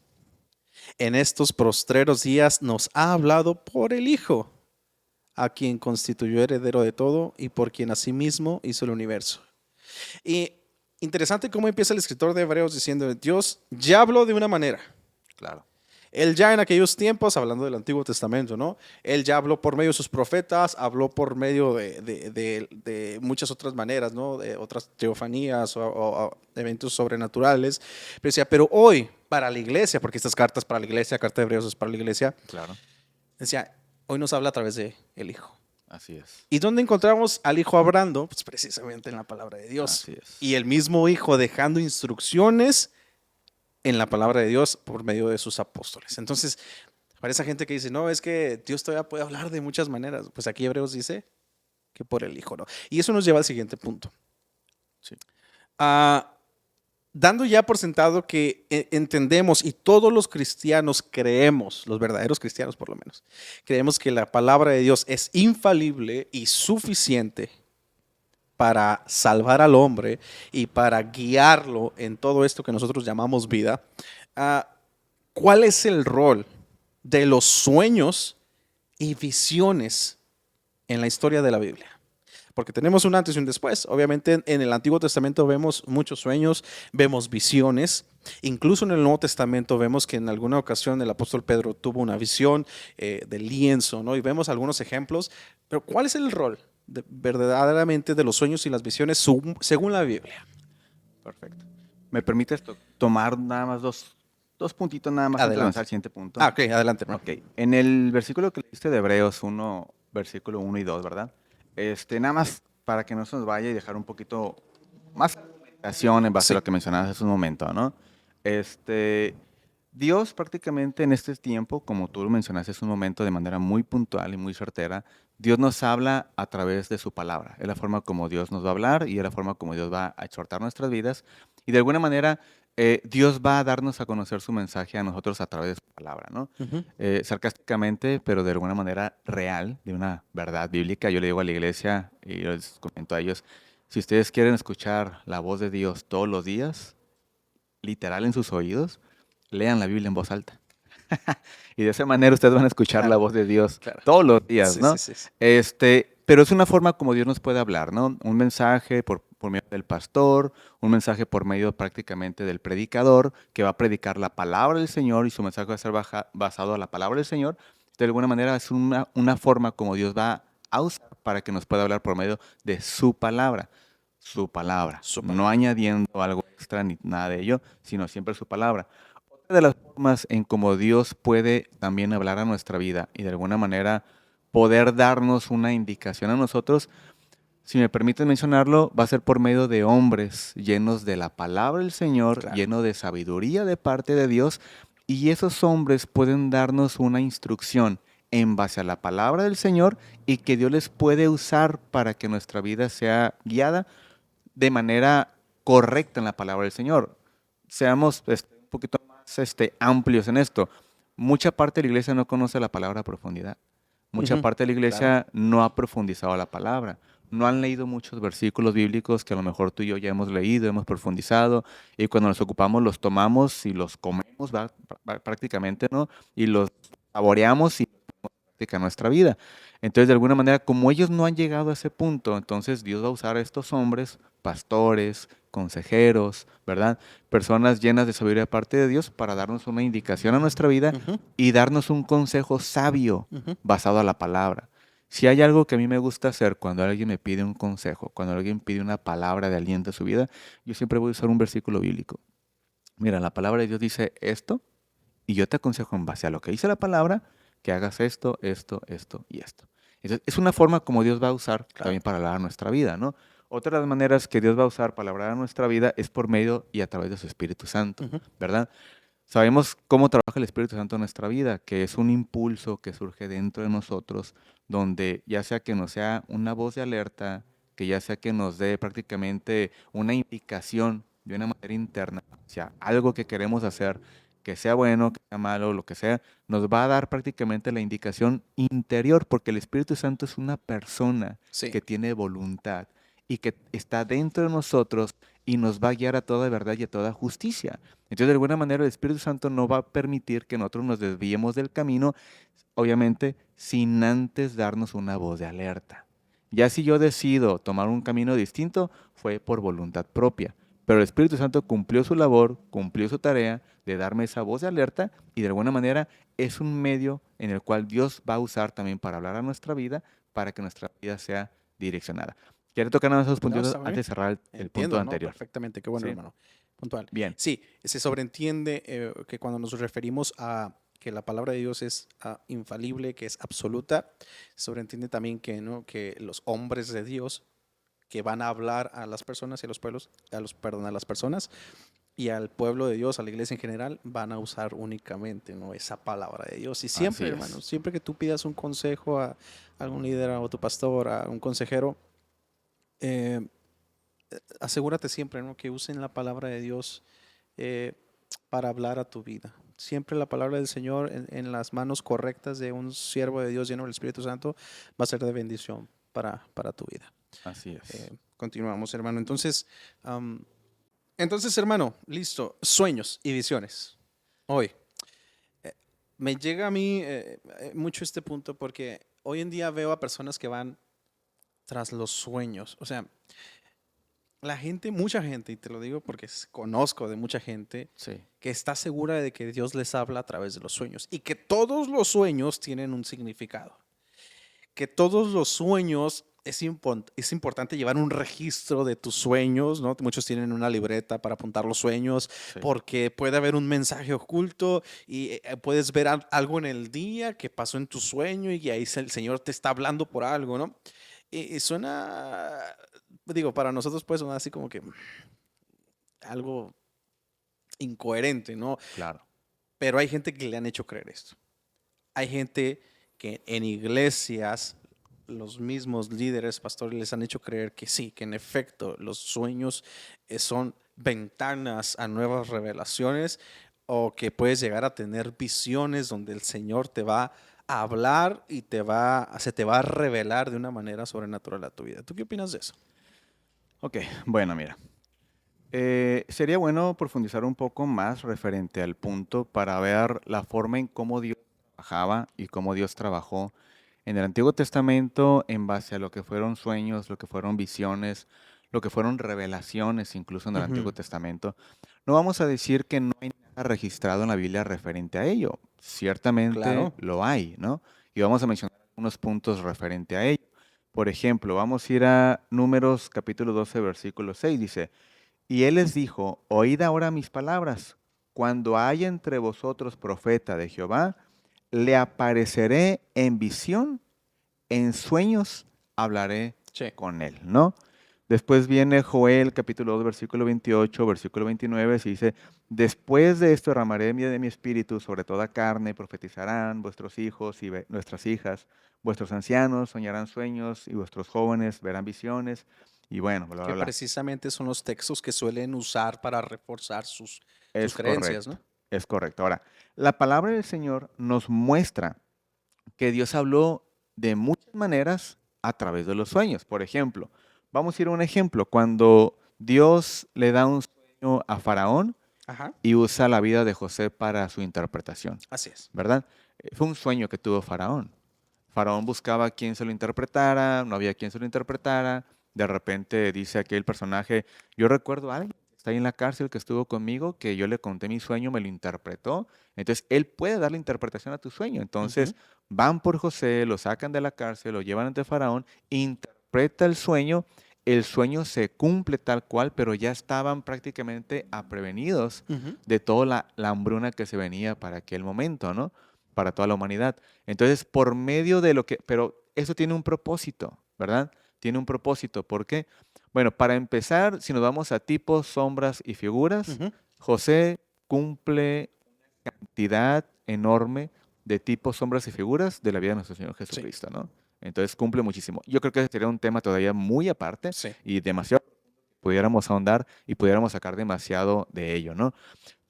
en estos postreros días nos ha hablado por el Hijo, a quien constituyó heredero de todo y por quien asimismo hizo el universo. Y interesante cómo empieza el escritor de Hebreos diciendo, Dios ya habló de una manera. Claro. Él ya en aquellos tiempos, hablando del Antiguo Testamento, ¿no? Él ya habló por medio de sus profetas, habló por medio de muchas otras maneras, ¿no? De otras teofanías o eventos sobrenaturales. Pero decía, pero hoy, para la iglesia, porque estas cartas para la iglesia, carta de Hebreos es para la iglesia, Claro. decía, hoy nos habla a través de el Hijo. Así es. ¿Y dónde encontramos al Hijo hablando? Pues precisamente en la palabra de Dios. Así es. Y el mismo Hijo dejando instrucciones en la palabra de Dios por medio de sus apóstoles. Entonces, para esa gente que dice, no, es que Dios todavía puede hablar de muchas maneras, pues aquí Hebreos dice que por el Hijo, ¿no? Y eso nos lleva al siguiente punto. Sí. Ah, dando ya por sentado que entendemos y todos los cristianos creemos, los verdaderos cristianos por lo menos, creemos que la palabra de Dios es infalible y suficiente para salvar al hombre y para guiarlo en todo esto que nosotros llamamos vida. ah, ¿Cuál es el rol de los sueños y visiones en la historia de la Biblia? Porque tenemos un antes y un después. Obviamente en el Antiguo Testamento vemos muchos sueños, vemos visiones. Incluso en el Nuevo Testamento vemos que en alguna ocasión el apóstol Pedro tuvo una visión del lienzo, ¿no? Y vemos algunos ejemplos. Pero ¿cuál es el rol verdaderamente de los sueños y las visiones según la Biblia? Perfecto. ¿Me permites tomar nada más dos puntitos nada más antes de Adelante. avanzar al siguiente punto? Ah, ok, adelante, hermano. Ok. En el versículo que leíste de Hebreos 1, versículo 1 y 2, ¿verdad? Nada más para que no se nos vaya y dejar un poquito más argumentación en base a Sí. lo que mencionabas hace un momento, ¿no? Dios prácticamente en este tiempo, como tú lo mencionaste hace un momento de manera muy puntual y muy certera, Dios nos habla a través de su palabra. Es la forma como Dios nos va a hablar y es la forma como Dios va a exhortar nuestras vidas. Y de alguna manera Dios va a darnos a conocer su mensaje a nosotros a través de su palabra, ¿no? Ujú. Sarcásticamente, pero de alguna manera real, de una verdad bíblica. Yo le digo a la iglesia y yo les comento a ellos, si ustedes quieren escuchar la voz de Dios todos los días, literal en sus oídos, lean la Biblia en voz alta. Y de esa manera ustedes van a escuchar la Claro, voz de Dios claro. todos los días, Sí, sí, ¿no? sí, sí. Pero es una forma como Dios nos puede hablar, ¿no? Un mensaje por medio del pastor, un mensaje por medio prácticamente del predicador, que va a predicar la palabra del Señor y su mensaje va a ser basado a la palabra del Señor. De alguna manera es una forma como Dios va a usar para que nos pueda hablar por medio de su palabra. Su palabra, Su no palabra. añadiendo algo extra ni nada de ello, sino siempre su palabra. Otra de las formas en cómo Dios puede también hablar a nuestra vida y de alguna manera poder darnos una indicación a nosotros, si me permiten mencionarlo, va a ser por medio de hombres llenos de la palabra del Señor, Claro. llenos de sabiduría de parte de Dios, y esos hombres pueden darnos una instrucción en base a la palabra del Señor y que Dios les puede usar para que nuestra vida sea guiada de manera correcta en la palabra del Señor. Seamos un poquito más amplios en esto. mucha parte de la iglesia no conoce la palabra a profundidad. Mucha Ujú, parte de la claro. iglesia no ha profundizado la palabra. No han leído muchos versículos bíblicos que a lo mejor tú y yo ya hemos leído, hemos profundizado, y cuando nos ocupamos los tomamos y los comemos, ¿va? Prácticamente, ¿no? Y los saboreamos y práctica en nuestra vida. Entonces, de alguna manera, como ellos no han llegado a ese punto, entonces Dios va a usar a estos hombres, pastores, consejeros, ¿verdad? Personas llenas de sabiduría de parte de Dios para darnos una indicación a nuestra vida Ujú, y darnos un consejo sabio ujú. basado a la palabra. Si hay algo que a mí me gusta hacer cuando alguien me pide un consejo, cuando alguien pide una palabra de aliento a su vida, yo siempre voy a usar un versículo bíblico. Mira, la palabra de Dios dice esto y yo te aconsejo en base a lo que dice la palabra que hagas esto, esto, esto y esto. Entonces, es una forma como Dios va a usar Claro. también para hablar a nuestra vida, ¿no? Otra de las maneras que Dios va a usar para hablar a nuestra vida es por medio y a través de su Espíritu Santo, Ujú, ¿verdad? Sabemos cómo trabaja el Espíritu Santo en nuestra vida, que es un impulso que surge dentro de nosotros, donde ya sea que nos sea una voz de alerta, que ya sea que nos dé prácticamente una indicación de una manera interna hacia algo que queremos hacer, que sea bueno, que sea malo, lo que sea, nos va a dar prácticamente la indicación interior, porque el Espíritu Santo es una persona sí. que tiene voluntad y que está dentro de nosotros y nos va a guiar a toda verdad y a toda justicia. Entonces, de alguna manera, el Espíritu Santo no va a permitir que nosotros nos desviemos del camino, obviamente, sin antes darnos una voz de alerta. Ya si yo decido tomar un camino distinto, fue por voluntad propia. Pero el Espíritu Santo cumplió su labor, cumplió su tarea de darme esa voz de alerta y de alguna manera es un medio en el cual Dios va a usar también para hablar a nuestra vida, para que nuestra vida sea direccionada. Quiero tocar nada más esos No, puntos está muy bien. antes de cerrar el punto Entiendo, ¿no? anterior. Perfectamente. Qué bueno, ¿Sí? hermano. Puntual. Bien. Sí, se sobreentiende que cuando nos referimos a que la palabra de Dios es infalible, que es absoluta, se sobreentiende también que, ¿no? Que los hombres de Dios que van a hablar a las personas y a los pueblos, perdón, a las personas y al pueblo de Dios, a la iglesia en general, van a usar únicamente, ¿no? Esa palabra de Dios. Y siempre, Así hermano, es. siempre que tú pidas un consejo a algún líder, a tu pastor, a un consejero, eh, asegúrate siempre, ¿no? Que usen la palabra de Dios eh, para hablar a tu vida. Siempre la palabra del Señor en las manos correctas de un siervo de Dios lleno del Espíritu Santo va a ser de bendición para tu vida. Así es. Continuamos, hermano. Entonces, hermano, listo. Sueños y visiones. Hoy, me llega a mí mucho este punto porque hoy en día veo a personas que van tras los sueños. O sea, la gente, mucha gente, y te lo digo porque conozco de mucha gente Sí. que está segura de que Dios les habla a través de los sueños y que todos los sueños tienen un significado, que todos los sueños es importante llevar un registro de tus sueños, ¿no? Muchos tienen una libreta para apuntar los sueños Sí. porque puede haber un mensaje oculto y puedes ver algo en el día que pasó en tu sueño y ahí el Señor te está hablando por algo, ¿no? Y suena, digo, para nosotros pues suena así como que algo incoherente, ¿no? Claro. Pero hay gente que le han hecho creer esto. Hay gente que en iglesias, los mismos líderes, pastores, les han hecho creer que sí, que en efecto los sueños son ventanas a nuevas revelaciones o que puedes llegar a tener visiones donde el Señor te va a hablar y se te va a revelar de una manera sobrenatural a tu vida. ¿Tú qué opinas de eso? Ok, bueno, mira. Sería bueno profundizar un poco más referente al punto para ver la forma en cómo Dios trabajaba y cómo Dios trabajó en el Antiguo Testamento en base a lo que fueron sueños, lo que fueron visiones, lo que fueron revelaciones incluso en el Antiguo Ujú, Testamento. No vamos a decir que no hay nada registrado en la Biblia referente a ello. Ciertamente claro. lo hay, ¿no? Y vamos a mencionar unos puntos referente a ello. Por ejemplo, vamos a ir a Números capítulo 12, versículo 6. Dice, y él les dijo, oíd ahora mis palabras. Cuando haya entre vosotros profeta de Jehová, le apareceré en visión, en sueños hablaré Sí. con él, ¿no? Después viene Joel, capítulo 2, versículo 28, versículo 29, se dice, después de esto derramaré de mi espíritu sobre toda carne, profetizarán vuestros hijos y nuestras hijas, vuestros ancianos soñarán sueños y vuestros jóvenes verán visiones, y bueno, bla, bla, Que bla. precisamente son los textos que suelen usar para reforzar sus Es creencias, correcto. ¿no? Es correcto. Ahora, la palabra del Señor nos muestra que Dios habló de muchas maneras a través de los sueños. Por ejemplo, vamos a ir a un ejemplo. Cuando Dios le da un sueño a Faraón Ajá, y usa la vida de José para su interpretación, así es. ¿verdad? Fue un sueño que tuvo Faraón. Faraón buscaba quien se lo interpretara, no había quien se lo interpretara. De repente dice aquel personaje, yo recuerdo a alguien que está ahí en la cárcel que estuvo conmigo, que yo le conté mi sueño, me lo interpretó. Entonces, él puede dar la interpretación a tu sueño. Ujú, Entonces, van por José, lo sacan de la cárcel, lo llevan ante Faraón, interpreta el sueño se cumple tal cual, pero ya estaban prácticamente aprevenidos ujú. de toda la hambruna que se venía para aquel momento, ¿no? Para toda la humanidad. Entonces, por medio de lo que, pero eso tiene un propósito, ¿verdad? Tiene un propósito. ¿Por qué? Bueno, para empezar, si nos vamos a tipos, sombras y figuras, Ujú. José cumple cantidad enorme de tipos, sombras y figuras de la vida de nuestro Señor Sí, Jesucristo, ¿no? Entonces cumple muchísimo. Yo creo que ese sería un tema todavía muy aparte sí. y demasiado pudiéramos ahondar y pudiéramos sacar demasiado de ello, ¿no?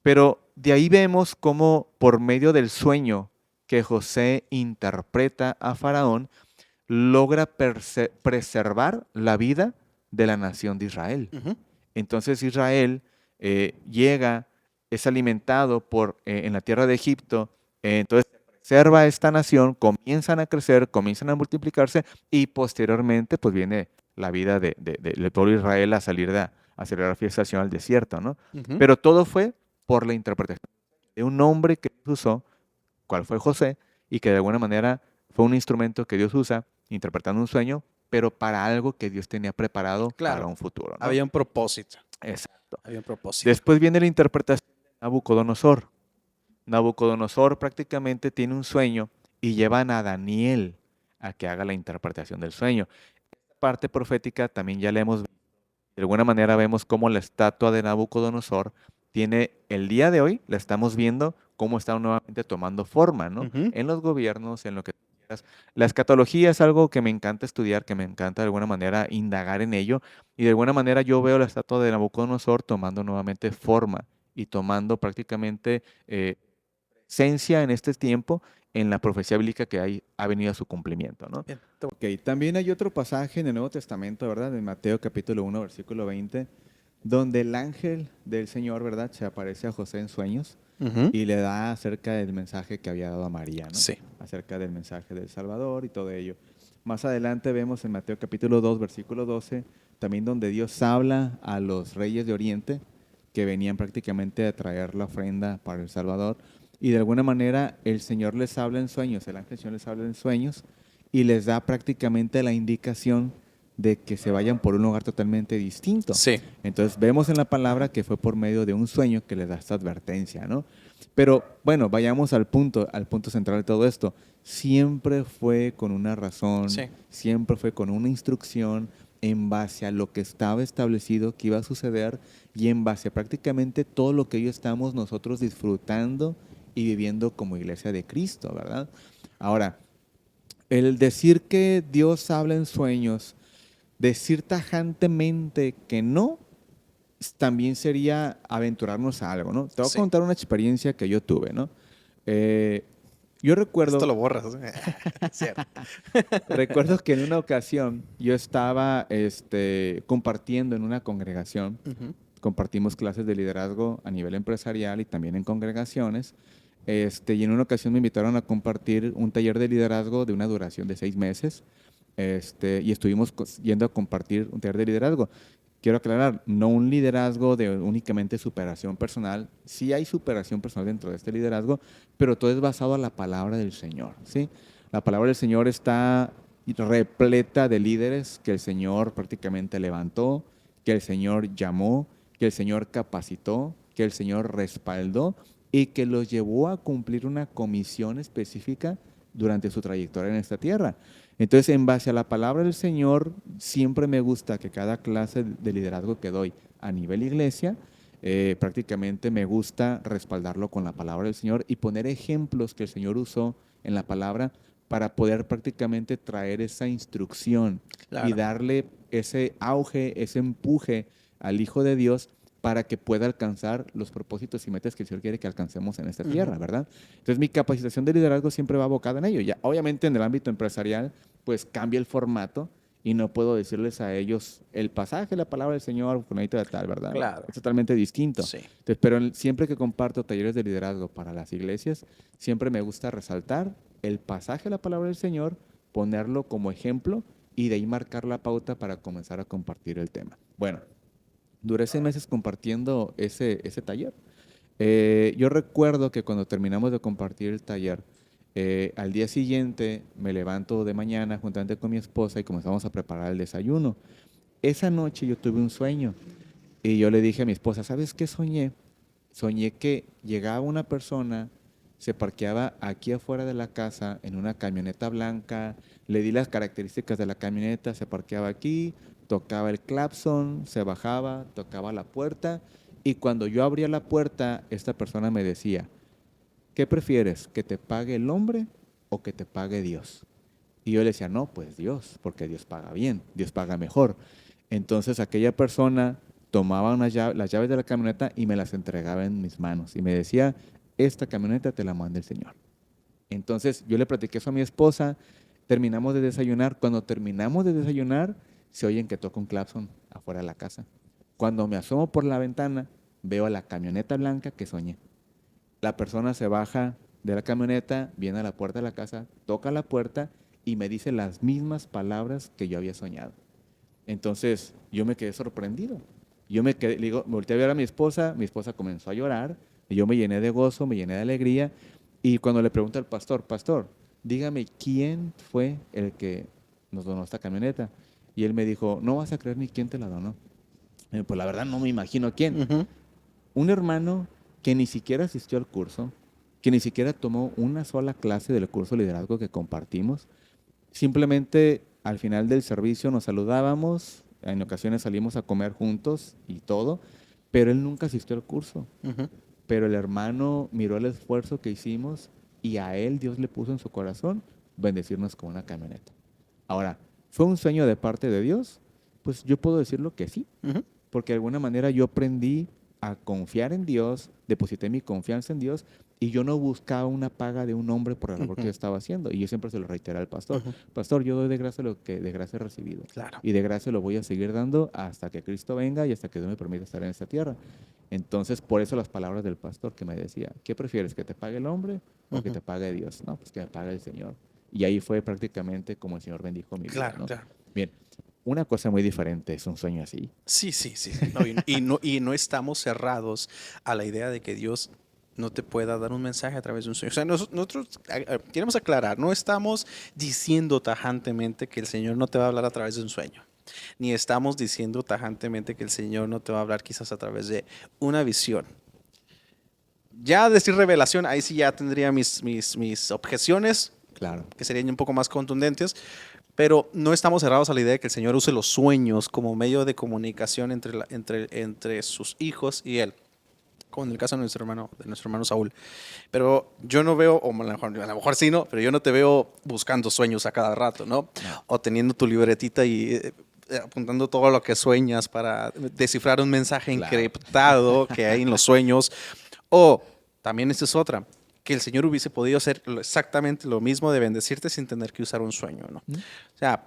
Pero de ahí vemos cómo por medio del sueño que José interpreta a Faraón, logra preservar la vida de la nación de Israel. Ujú, Entonces Israel llega, es alimentado en la tierra de Egipto, entonces se preserva esta nación, comienzan a crecer, comienzan a multiplicarse y posteriormente pues viene la vida del pueblo de Israel a salir a celebrar fiesta al desierto, ¿no? ujú. Pero todo fue por la interpretación de un hombre que Dios usó, cual fue José, y que de alguna manera fue un instrumento que Dios usa interpretando un sueño, pero para algo que Dios tenía preparado para Claro, un futuro, ¿no? había un propósito. Exacto. Había un propósito. Después viene la interpretación de Nabucodonosor. Nabucodonosor prácticamente tiene un sueño y llevan a Daniel a que haga la interpretación del sueño. Esta parte profética también ya la hemos visto. De alguna manera vemos cómo la estatua de Nabucodonosor tiene, el día de hoy, la estamos viendo cómo está nuevamente tomando forma, ¿no? Ujú. En los gobiernos, en lo que tú quieras. La escatología es algo que me encanta estudiar, que me encanta de alguna manera indagar en ello. Y de alguna manera yo veo la estatua de Nabucodonosor tomando nuevamente forma y tomando prácticamente esencia en este tiempo en la profecía bíblica que ha venido a su cumplimiento, ¿no? Bien. Ok, también hay otro pasaje en el Nuevo Testamento, ¿verdad? En Mateo capítulo 1, versículo 20, donde el ángel del Señor, ¿verdad? Se aparece a José en sueños Ujú. y le da acerca del mensaje que había dado a María, ¿no? Sí. Acerca del mensaje del Salvador y todo ello. Más adelante vemos en Mateo capítulo 2, versículo 12, también donde Dios habla a los reyes de Oriente que venían prácticamente a traer la ofrenda para el Salvador. Y de alguna manera el Señor les habla en sueños, el ángel del Señor les habla en sueños y les da prácticamente la indicación de que se vayan por un lugar totalmente distinto. Sí. Entonces vemos en la palabra que fue por medio de un sueño que les da esta advertencia, ¿no? Pero bueno, vayamos al punto central de todo esto. Siempre fue con una razón, Sí. siempre fue con una instrucción en base a lo que estaba establecido que iba a suceder y en base a prácticamente todo lo que hoy estamos nosotros disfrutando y viviendo como iglesia de Cristo, ¿verdad? Ahora, el decir que Dios habla en sueños, decir tajantemente que no, también sería aventurarnos a algo, ¿no? Te voy a Sí. contar una experiencia que yo tuve, ¿no? Eh, yo Esto recuerdo, lo borras. Cierto. recuerdo que en una ocasión yo estaba compartiendo en una congregación, Ujú. compartimos clases de liderazgo a nivel empresarial y también en congregaciones. Y en una ocasión me invitaron a compartir un taller de liderazgo de una duración de 6 meses. Y estuvimos yendo a compartir un taller de liderazgo. Quiero aclarar, no un liderazgo de únicamente superación personal. Sí hay superación personal dentro de este liderazgo, pero todo es basado en la palabra del Señor, ¿sí? La palabra del Señor está repleta de líderes que el Señor prácticamente levantó, que el Señor llamó, que el Señor capacitó, que el Señor respaldó y que los llevó a cumplir una comisión específica durante su trayectoria en esta tierra. Entonces, en base a la palabra del Señor, siempre me gusta que cada clase de liderazgo que doy a nivel iglesia, prácticamente me gusta respaldarlo con la palabra del Señor y poner ejemplos que el Señor usó en la palabra para poder prácticamente traer esa instrucción y Claro. darle ese auge, ese empuje al Hijo de Dios para que pueda alcanzar los propósitos y metas que el Señor quiere que alcancemos en esta tierra, ¿verdad? Entonces mi capacitación de liderazgo siempre va abocada en ello. Ya, obviamente en el ámbito empresarial, pues cambia el formato y no puedo decirles a ellos el pasaje, la palabra del Señor, fulanito de tal, ¿verdad? Claro. Es totalmente distinto. Sí. Entonces, pero siempre que comparto talleres de liderazgo para las iglesias, siempre me gusta resaltar el pasaje de la palabra del Señor, ponerlo como ejemplo y de ahí marcar la pauta para comenzar a compartir el tema. Bueno, duré 6 meses compartiendo ese taller. Yo recuerdo que cuando terminamos de compartir el taller, al día siguiente me levanto de mañana juntamente con mi esposa y comenzamos a preparar el desayuno. Esa noche yo tuve un sueño y yo le dije a mi esposa, ¿sabes qué soñé? Soñé que llegaba una persona, se parqueaba aquí afuera de la casa en una camioneta blanca, le di las características de la camioneta, se parqueaba aquí, tocaba el claxon, se bajaba, tocaba la puerta y cuando yo abría la puerta, esta persona me decía, ¿qué prefieres? ¿Que te pague el hombre o que te pague Dios? Y yo le decía, no, pues Dios, porque Dios paga bien, Dios paga mejor. Entonces aquella persona tomaba las llaves de la camioneta y me las entregaba en mis manos y me decía, esta camioneta te la manda el Señor. Entonces yo le platiqué eso a mi esposa, terminamos de desayunar. Cuando terminamos de desayunar, se oyen que toca un claxon afuera de la casa. Cuando me asomo por la ventana, veo a la camioneta blanca que soñé. La persona se baja de la camioneta, viene a la puerta de la casa, toca la puerta y me dice las mismas palabras que yo había soñado. Entonces yo me quedé sorprendido. Yo me quedé, le digo, volteé a ver a mi esposa comenzó a llorar, y yo me llené de gozo, me llené de alegría. Y cuando le pregunto al pastor, pastor, dígame quién fue el que nos donó esta camioneta. Y él me dijo, no vas a creer ni quién te la donó. Pues la verdad no me imagino quién. Ujú. Un hermano que ni siquiera asistió al curso, que ni siquiera tomó una sola clase del curso de liderazgo que compartimos. Simplemente al final del servicio nos saludábamos, en ocasiones salimos a comer juntos y todo, pero él nunca asistió al curso. Ujú. Pero el hermano miró el esfuerzo que hicimos y a él Dios le puso en su corazón bendecirnos con una camioneta. Ahora, ¿fue un sueño de parte de Dios? Pues yo puedo decirlo que sí, Ujú. porque de alguna manera yo aprendí a confiar en Dios, deposité mi confianza en Dios y yo no buscaba una paga de un hombre por la labor que yo estaba haciendo. Y yo siempre se lo reiteré al pastor. Ujú. Pastor, yo doy de gracia lo que de gracia he recibido. Claro. Y de gracia lo voy a seguir dando hasta que Cristo venga y hasta que Dios me permita estar en esta tierra. Entonces, por eso las palabras del pastor que me decía, ¿qué prefieres, que te pague el hombre o que Ujú. te pague Dios? No, pues que me pague el Señor. Y ahí fue prácticamente como el Señor bendijo mi vida, Claro, ¿no? claro. Bien, una cosa muy diferente es un sueño así. Sí, sí, sí. No, y no estamos cerrados a la idea de que Dios no te pueda dar un mensaje a través de un sueño. O sea, nosotros queremos aclarar, no estamos diciendo tajantemente que el Señor no te va a hablar a través de un sueño. Ni estamos diciendo tajantemente que el Señor no te va a hablar quizás a través de una visión. Ya decir revelación, ahí sí ya tendría mis objeciones, Claro. que serían un poco más contundentes, pero no estamos cerrados a la idea de que el Señor use los sueños como medio de comunicación entre sus hijos y Él, como en el caso de nuestro hermano Saúl. Pero yo no veo, o a lo mejor sí, ¿no? Pero yo no te veo buscando sueños a cada rato, ¿no? No. O teniendo tu libretita y apuntando todo lo que sueñas para descifrar un mensaje Claro. encriptado que hay en los sueños. O también esta es otra, que el Señor hubiese podido hacer exactamente lo mismo de bendecirte sin tener que usar un sueño, ¿no? ¿Mm? O sea,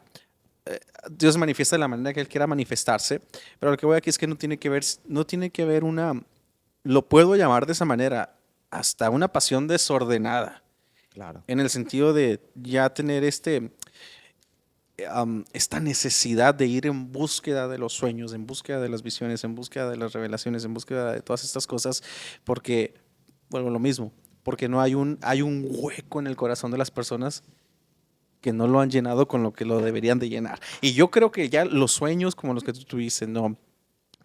Dios manifiesta de la manera que Él quiera manifestarse, pero lo que voy aquí es que no tiene que ver lo puedo llamar de esa manera, hasta una pasión desordenada, Claro. en el sentido de ya tener esta necesidad de ir en búsqueda de los sueños, en búsqueda de las visiones, en búsqueda de las revelaciones, en búsqueda de todas estas cosas, porque, bueno, lo mismo, porque no hay un hueco en el corazón de las personas que no lo han llenado con lo que lo deberían de llenar. Y yo creo que ya los sueños como los que tú tuviste, no,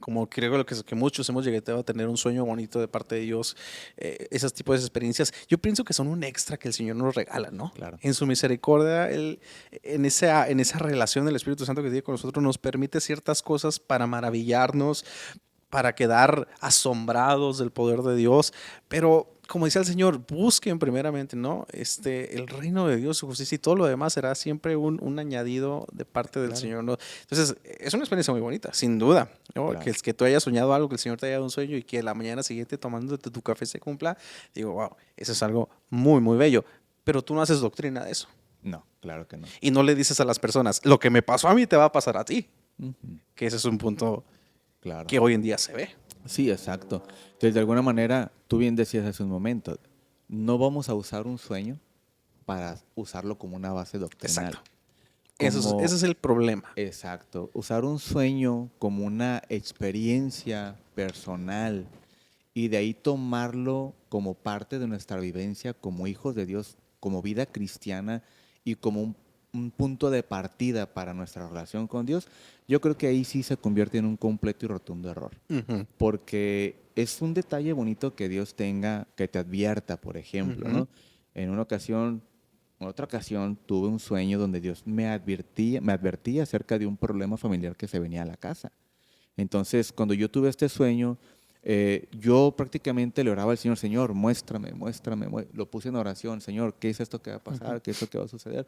como creo que muchos hemos llegado a tener un sueño bonito de parte de Dios, esos tipos de experiencias, yo pienso que son un extra que el Señor nos regala, ¿no? Claro. En su misericordia, Él, en esa relación del Espíritu Santo que tiene con nosotros, nos permite ciertas cosas para maravillarnos, para quedar asombrados del poder de Dios, pero como dice el Señor, busquen primeramente, ¿no? El reino de Dios, su justicia y todo lo demás será siempre un añadido de parte del Claro, Señor, ¿no? Entonces, es una experiencia muy bonita, sin duda, ¿no? Que, claro. que tú hayas soñado algo, que el Señor te haya dado un sueño y que la mañana siguiente tomándote tu café se cumpla. Digo, wow, eso es algo muy, muy bello. Pero tú no haces doctrina de eso. No, claro que no. Y no le dices a las personas, lo que me pasó a mí te va a pasar a ti. Ujú, Que ese es un punto claro. que hoy en día se ve. Sí, exacto. Entonces, de alguna manera, tú bien decías hace un momento, no vamos a usar un sueño para usarlo como una base Exacto. doctrinal. Ese Como, es el problema. exacto, usar un sueño como una experiencia personal y de ahí tomarlo como parte de nuestra vivencia como hijos de Dios, como vida cristiana y como un punto de partida para nuestra relación con Dios, yo creo que ahí sí se convierte en un completo y rotundo error. Ujú, Porque es un detalle bonito que Dios tenga, que te advierta, por ejemplo, ujú. ¿no? En una ocasión, en otra ocasión, tuve un sueño donde Dios me advertía acerca de un problema familiar que se venía a la casa. Entonces, cuando yo tuve este sueño, yo prácticamente le oraba al Señor, Señor, muéstrame, muéstrame, lo puse en oración, Señor, ¿qué es esto que va a Ujú. pasar? ¿Qué es esto que va a suceder?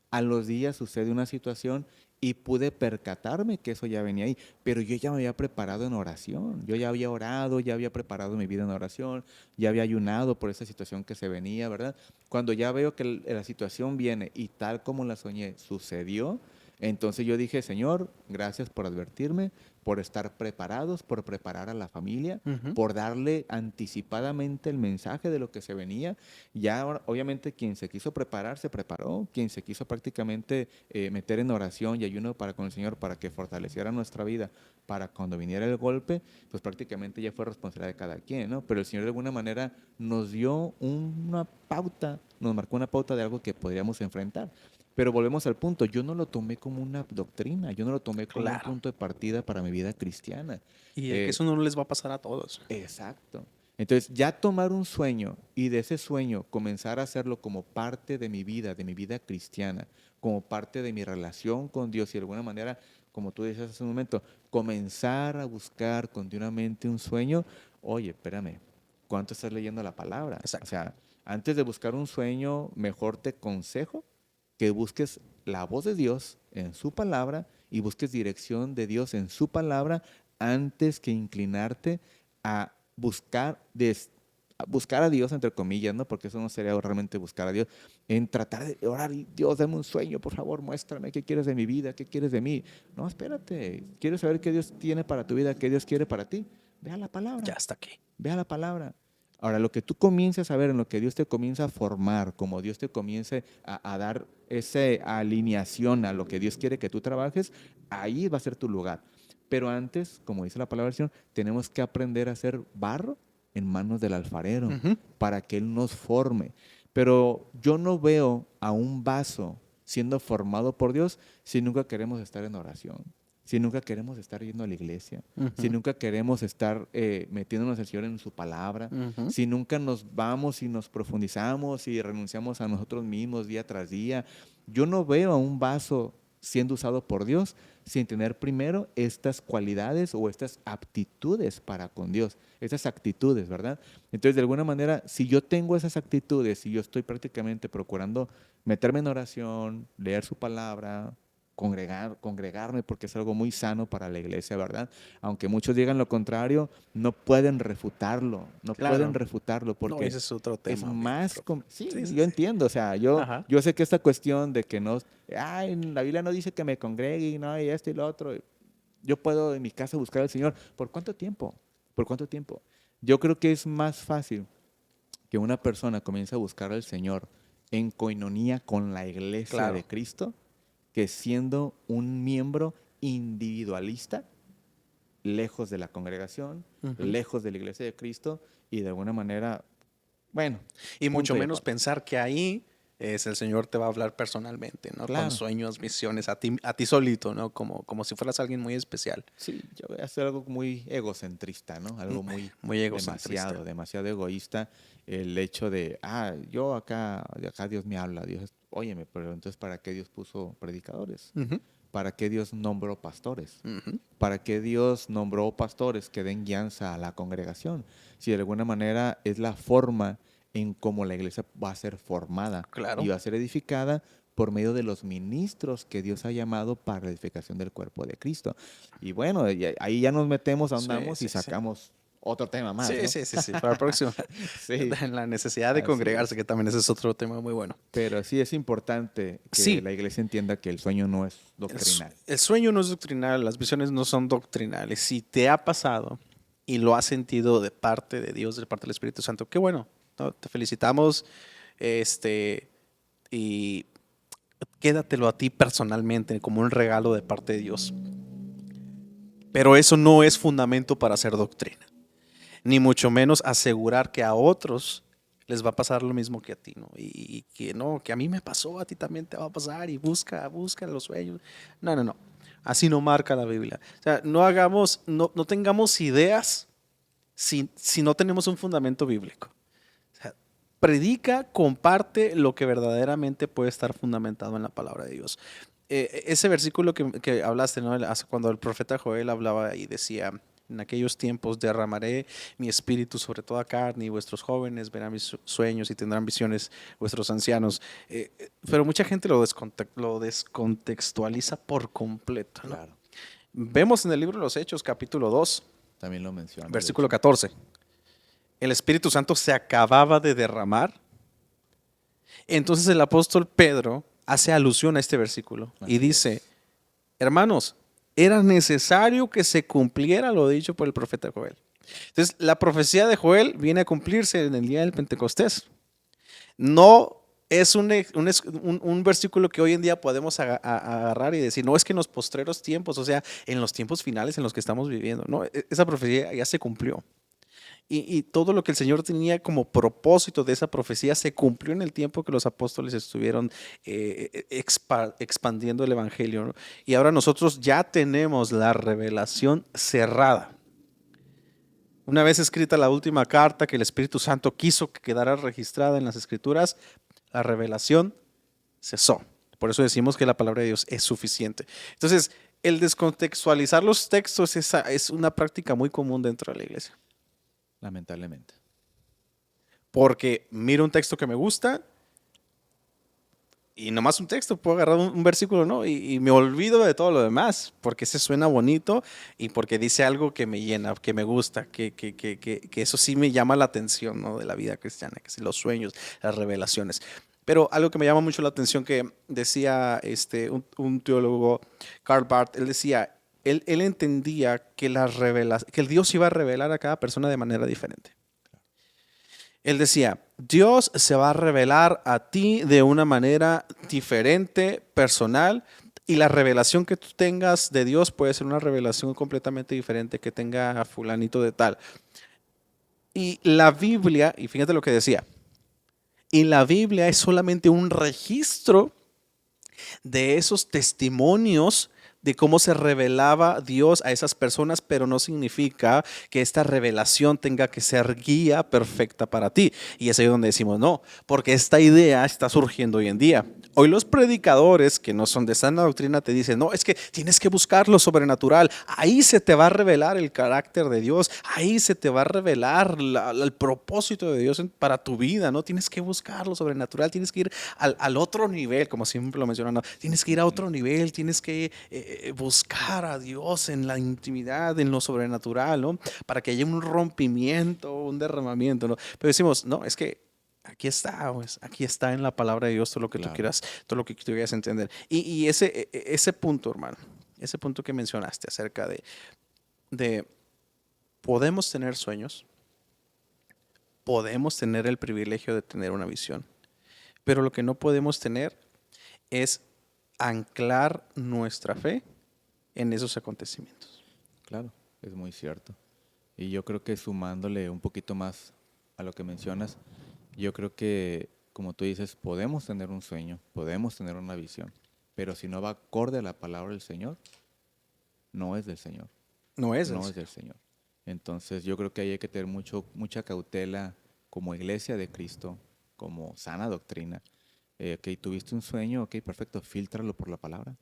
A los días sucede una situación y pude percatarme que eso ya venía ahí, pero yo ya me había preparado en oración, yo ya había orado, ya había preparado mi vida en oración, ya había ayunado por esa situación que se venía, ¿verdad? Cuando ya veo que la situación viene y tal como la soñé sucedió, entonces yo dije, Señor, gracias por advertirme, por estar preparados, por preparar a la familia, Ujú. por darle anticipadamente el mensaje de lo que se venía. Ya obviamente quien se quiso preparar se preparó, quien se quiso prácticamente meter en oración y ayuno para con el Señor para que fortaleciera nuestra vida para cuando viniera el golpe, pues prácticamente ya fue responsabilidad de cada quien, ¿no? Pero el Señor de alguna manera nos dio una pauta, nos marcó una pauta de algo que podríamos enfrentar. Pero volvemos al punto, yo no lo tomé como una doctrina, yo no lo tomé como un Claro. punto de partida para mi vida cristiana. Y que Eh, eso no les va a pasar a todos. exacto. Entonces, ya tomar un sueño y de ese sueño comenzar a hacerlo como parte de mi vida cristiana, como parte de mi relación con Dios y de alguna manera, como tú decías hace un momento, comenzar a buscar continuamente un sueño, oye, espérame, ¿cuánto estás leyendo la palabra? O Exacto. sea, antes de buscar un sueño, mejor te aconsejo que busques la voz de Dios en su palabra y busques dirección de Dios en su palabra antes que inclinarte a buscar a Dios, entre comillas, ¿no? Porque eso no sería realmente buscar a Dios, en tratar de orar, y Dios, dame un sueño, por favor, muéstrame qué quieres de mi vida, qué quieres de mí. No, espérate, ¿quieres saber qué Dios tiene para tu vida, qué Dios quiere para ti? Ve a la Ya palabra, está aquí. ve a la palabra. Ahora, lo que tú comiences a ver, en lo que Dios te comienza a formar, como Dios te comience a dar esa alineación a lo que Dios quiere que tú trabajes, ahí va a ser tu lugar. Pero antes, como dice la palabra del Señor, tenemos que aprender a hacer barro en manos del alfarero Ujú. para que Él nos forme. Pero yo no veo a un vaso siendo formado por Dios si nunca queremos estar en oración, si nunca queremos estar yendo a la iglesia, si Ujú. nunca queremos estar metiéndonos al Señor en su palabra, Ujú. si nunca nos vamos y nos profundizamos y renunciamos a nosotros mismos día tras día. Yo no veo a un vaso siendo usado por Dios sin tener primero estas cualidades o estas aptitudes para con Dios, estas actitudes, ¿verdad? Entonces, de alguna manera, si yo tengo esas actitudes y yo estoy prácticamente procurando meterme en oración, leer su palabra, congregarme porque es algo muy sano para la iglesia, ¿verdad? Aunque muchos digan lo contrario, no pueden refutarlo, no pueden Claro. refutarlo No, porque ese es otro es tema bien más, profundo. Sí, sí, sí, yo sí. entiendo, o sea, yo, Ajá. yo sé que esta cuestión de que no, ay, la Biblia no dice que me congregue, no, y esto y lo otro, yo puedo en mi casa buscar al Señor, ¿por cuánto tiempo? ¿Por cuánto tiempo? Yo creo que es más fácil que una persona comience a buscar al Señor en coinonía con la iglesia de Claro. Cristo que siendo un miembro individualista, lejos de la congregación, Ujú. lejos de la iglesia de Cristo y de alguna manera, bueno, Y mucho punto y menos aparte. pensar que ahí el Señor te va a hablar personalmente, ¿no? Con Claro, sueños, visiones, a ti solito, ¿no? Como si fueras alguien muy especial. sí, yo voy a hacer algo muy egocentrista, ¿no? Mm, Algo muy muy egocentrista. demasiado, demasiado egoísta. El hecho de, yo acá, de acá Dios me habla, Dios, óyeme, pero entonces ¿para qué Dios puso predicadores? Ujú. ¿Para qué Dios nombró pastores? Ujú. ¿Para qué Dios nombró pastores que den guianza a la congregación? Si de alguna manera es la forma en cómo la iglesia va a ser formada Claro. y va a ser edificada por medio de los ministros que Dios ha llamado para la edificación del cuerpo de Cristo. Y bueno, ahí ya nos metemos, Sí, ahondamos y sí, sí. sacamos otro tema más, Sí, ¿no? sí, sí, sí. Para la próxima. Sí, La necesidad de así congregarse, es. que también ese es otro tema muy bueno. Pero sí es importante que Sí, la iglesia entienda que el sueño no es doctrinal. el sueño no es doctrinal, las visiones no son doctrinales. Si te ha pasado y lo has sentido de parte de Dios, de parte del Espíritu Santo, qué bueno, ¿no? Te felicitamos, este, y quédatelo a ti personalmente como un regalo de parte de Dios. Pero eso no es fundamento para hacer doctrina, ni mucho menos asegurar que a otros les va a pasar lo mismo que a ti, ¿no? Y que no, que a mí me pasó, a ti también te va a pasar y busca los sueños. No, no, no. Así no marca la Biblia. O sea, no tengamos ideas si no tenemos un fundamento bíblico. O sea, predica, comparte lo que verdaderamente puede estar fundamentado en la palabra de Dios. Ese versículo que hablaste, ¿no? Cuando el profeta Joel hablaba y decía, en aquellos tiempos derramaré mi espíritu sobre toda carne y vuestros jóvenes verán mis sueños y tendrán visiones vuestros ancianos. Pero mucha gente lo descontextualiza por completo, ¿no? Claro, Vemos en el libro de los Hechos, capítulo 2, también lo menciona, de versículo hecho. 14. El Espíritu Santo se acababa de derramar. Entonces el apóstol Pedro hace alusión a este versículo y Así dice, es. hermanos, era necesario que se cumpliera lo dicho por el profeta Joel. Entonces, la profecía de Joel viene a cumplirse en el día del Pentecostés. No es un versículo que hoy en día podemos agarrar y decir, no es que en los postreros tiempos, o sea, en los tiempos finales en los que estamos viviendo, no, esa profecía ya se cumplió. Y todo lo que el Señor tenía como propósito de esa profecía se cumplió en el tiempo que los apóstoles estuvieron expandiendo el Evangelio, ¿no? Y ahora nosotros ya tenemos la revelación cerrada. Una vez escrita la última carta que el Espíritu Santo quiso que quedara registrada en las Escrituras, la revelación cesó. Por eso decimos que la palabra de Dios es suficiente. Entonces, el descontextualizar los textos es una práctica muy común dentro de la iglesia. Lamentablemente. Porque miro un texto que me gusta y nomás un texto, puedo agarrar un versículo, ¿no? Y me olvido de todo lo demás, porque se suena bonito y porque dice algo que me llena, que me gusta, que eso sí me llama la atención, ¿no? De la vida cristiana, que son los sueños, las revelaciones. Pero algo que me llama mucho la atención que decía un teólogo, Karl Barth, él decía, él entendía que, que el Dios iba a revelar a cada persona de manera diferente. Él decía, Dios se va a revelar a ti de una manera diferente, personal, y la revelación que tú tengas de Dios puede ser una revelación completamente diferente que tenga a fulanito de tal. Y la Biblia, y fíjate lo que decía, y la Biblia es solamente un registro de esos testimonios de cómo se revelaba Dios a esas personas, pero no significa que esta revelación tenga que ser guía perfecta para ti. Y es ahí donde decimos no, porque esta idea está surgiendo hoy en día. Hoy los predicadores que no son de sana doctrina te dicen, no, es que tienes que buscar lo sobrenatural. Ahí se te va a revelar el carácter de Dios. Ahí se te va a revelar el propósito de Dios para tu vida, ¿no? Tienes que buscar lo sobrenatural, tienes que ir al otro nivel, como siempre lo mencionan, ¿no? Tienes que ir a otro nivel, tienes que buscar a Dios en la intimidad, en lo sobrenatural, ¿no? Para que haya un rompimiento, un derramamiento, ¿no? Pero decimos, no, es que aquí está, pues, aquí está en la palabra de Dios todo lo que tú Claro. quieras, todo lo que tú quieras entender. Y ese punto, hermano, ese punto que mencionaste acerca de podemos tener sueños, podemos tener el privilegio de tener una visión, pero lo que no podemos tener es anclar nuestra fe en esos acontecimientos. Claro, es muy cierto. Y yo creo que sumándole un poquito más a lo que mencionas, yo creo que, como tú dices, podemos tener un sueño, podemos tener una visión, pero si no va acorde a la palabra del Señor, no es del Señor, No es no eso. es del Señor. Entonces yo creo que ahí hay que tener mucha cautela como iglesia de Cristo, como sana doctrina. Ok, tuviste un sueño, ok, perfecto, fíltralo por la palabra.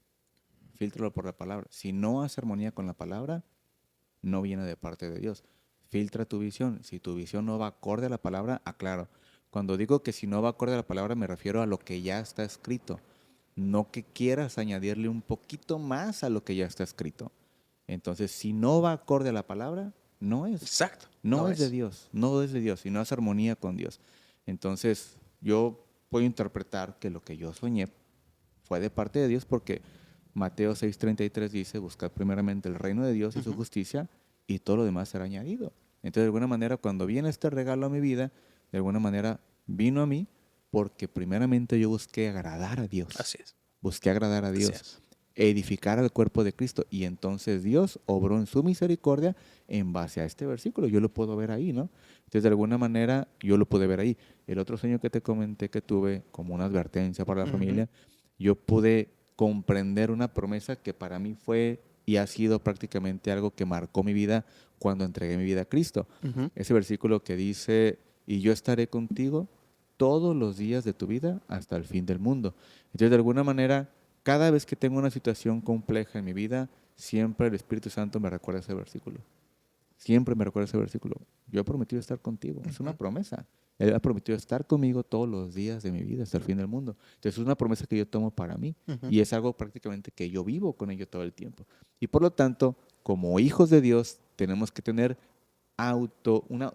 Fíltralo por la palabra. Si no hace armonía con la palabra, no viene de parte de Dios. Filtra tu visión. Si tu visión no va acorde a la palabra, aclaro. Cuando digo que si no va acorde a la palabra, me refiero a lo que ya está escrito. No que quieras añadirle un poquito más a lo que ya está escrito. Entonces, si no va acorde a la palabra, no es. Exacto, No no es de es. Dios, no es de Dios y no hace armonía con Dios. Entonces, yo puedo interpretar que lo que yo soñé fue de parte de Dios porque Mateo 6:33 dice, buscad primeramente el reino de Dios y su Ujú. justicia y todo lo demás será añadido. Entonces, de alguna manera, cuando viene este regalo a mi vida, de alguna manera vino a mí porque primeramente yo busqué agradar a Dios. Así es, Busqué agradar a así Dios, es. edificar al cuerpo de Cristo. Y entonces Dios obró en su misericordia en base a este versículo. Yo lo puedo ver ahí, ¿no? Entonces, de alguna manera, yo lo pude ver ahí. El otro sueño que te comenté que tuve como una advertencia para la Ujú, familia, yo pude comprender una promesa que para mí fue y ha sido prácticamente algo que marcó mi vida cuando entregué mi vida a Cristo. ujú. Ese versículo que dice, y yo estaré contigo todos los días de tu vida hasta el fin del mundo. Entonces, de alguna manera, cada vez que tengo una situación compleja en mi vida, siempre el Espíritu Santo me recuerda ese versículo. Siempre me recuerda ese versículo. Yo he prometido estar contigo. Es una Ujú, promesa. Él ha prometido estar conmigo todos los días de mi vida hasta el fin del mundo. Entonces, es una promesa que yo tomo para mí ujú. y es algo prácticamente que yo vivo con ello todo el tiempo. Y por lo tanto, como hijos de Dios, tenemos que tener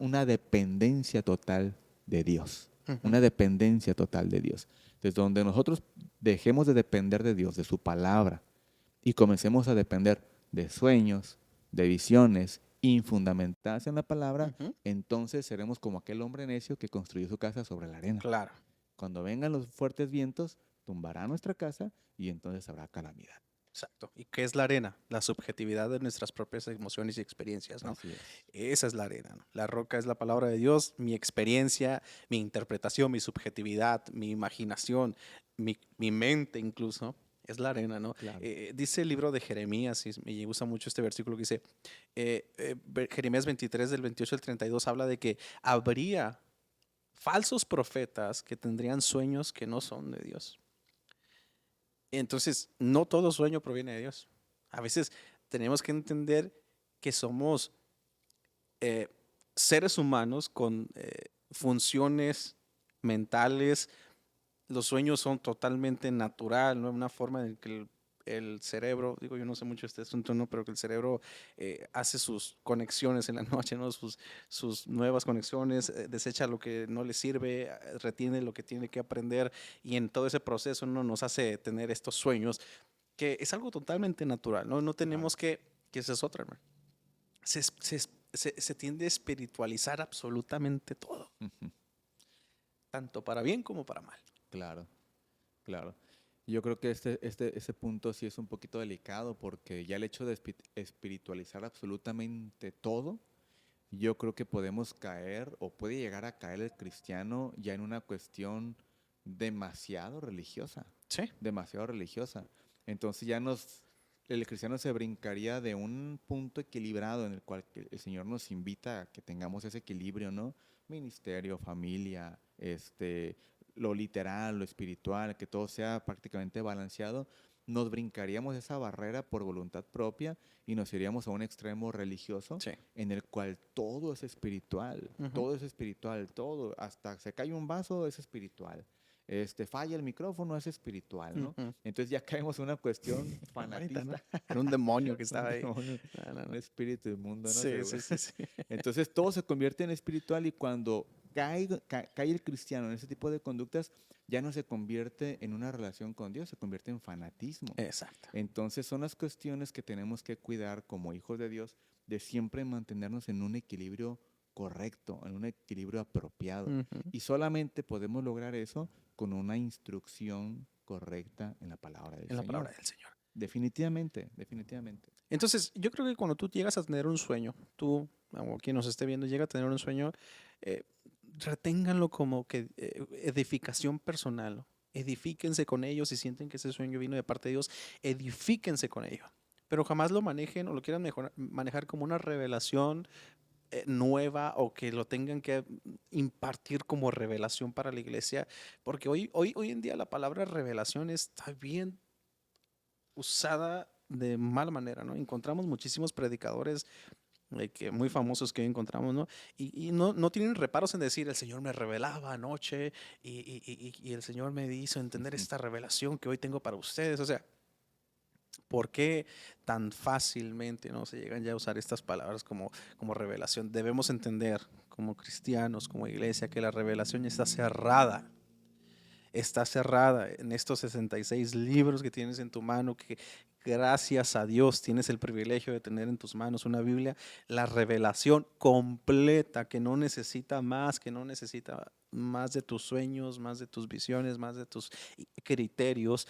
una dependencia total de Dios. Ujú. Una dependencia total de Dios. Desde donde nosotros dejemos de depender de Dios, de su palabra, y comencemos a depender de sueños, de visiones infundamentadas en la palabra, Ujú. entonces seremos como aquel hombre necio que construyó su casa sobre la arena. Claro, Cuando vengan los fuertes vientos, tumbará nuestra casa y entonces habrá calamidad. exacto. ¿Y qué es la arena? La subjetividad de nuestras propias emociones y experiencias, ¿no? Así es. Esa es la arena, ¿no? La roca es la palabra de Dios, mi experiencia, mi interpretación, mi subjetividad, mi imaginación, mi mente incluso. Es la arena, ¿no? Claro. Dice el libro de Jeremías, y me gusta mucho este versículo que dice, Jeremías 23 del 28 al 32 habla de que habría falsos profetas que tendrían sueños que no son de Dios. Entonces, no todo sueño proviene de Dios. A veces tenemos que entender que somos eh, seres humanos con funciones mentales. Los sueños son totalmente natural, ¿no? Una forma en que el cerebro, digo, yo no sé mucho de este asunto, ¿no? Pero que el cerebro hace sus conexiones en la noche, ¿no? Sus nuevas conexiones, desecha lo que no le sirve, retiene lo que tiene que aprender y en todo ese proceso no nos hace tener estos sueños, que es algo totalmente natural, ¿no? No Claro. tenemos que esa es otra, hermano. Se tiende a espiritualizar absolutamente todo, Ujú. tanto para bien como para mal. Claro, claro. Yo creo que ese punto sí es un poquito delicado porque ya el hecho de espiritualizar absolutamente todo, yo creo que podemos caer o puede llegar a caer el cristiano ya en una cuestión demasiado religiosa, Sí. demasiado religiosa. Entonces el cristiano se brincaría de un punto equilibrado en el cual el Señor nos invita a que tengamos ese equilibrio, ¿no? Ministerio, familia, lo literal, lo espiritual, que todo sea prácticamente balanceado. Nos brincaríamos esa barrera por voluntad propia y nos iríamos a un extremo religioso Sí. en el cual Ujú, todo es espiritual, todo, hasta se cae un vaso es espiritual, falla el micrófono es espiritual, ¿no? ujú. Entonces ya caemos en una cuestión Ahorita, ¿no? fanatista, Era un demonio que un estaba ahí. demonio, No, no, un no. espíritu inmundo, ¿no? Sí, sí, sí, sí. Entonces todo se convierte en espiritual y cuando cae el cristiano en ese tipo de conductas, ya no se convierte en una relación con Dios, se convierte en fanatismo. Exacto. Entonces son las cuestiones que tenemos que cuidar como hijos de Dios, de siempre mantenernos en un equilibrio correcto, en un equilibrio apropiado. Ujú. Y solamente podemos lograr eso con una instrucción correcta en la palabra del En la palabra Señor. del Señor. Definitivamente, definitivamente. Entonces, yo creo que cuando tú llegas a tener un sueño, tú o quien nos esté viendo llega a tener un sueño, eh, reténganlo como que edificación personal, ¿no? Edifíquense con ellos si sienten que ese sueño vino de parte de Dios, edifíquense con ello. Pero jamás lo manejen o lo quieran manejar como una revelación nueva o que lo tengan que impartir como revelación para la iglesia, porque hoy en día la palabra revelación está bien usada de mala manera, ¿no? Encontramos muchísimos predicadores que muy famosos que hoy encontramos, ¿no? Y no tienen reparos en decir, el Señor me revelaba anoche y el Señor me hizo entender Ujú. esta revelación que hoy tengo para ustedes. O sea, ¿por qué tan fácilmente no se llegan ya a usar estas palabras como revelación? Debemos entender como cristianos, como iglesia, que la revelación está cerrada en estos 66 libros que tienes en tu mano, que gracias a Dios tienes el privilegio de tener en tus manos una Biblia, la revelación completa, que no necesita más, que no necesita más de tus sueños, más de tus visiones, más de tus criterios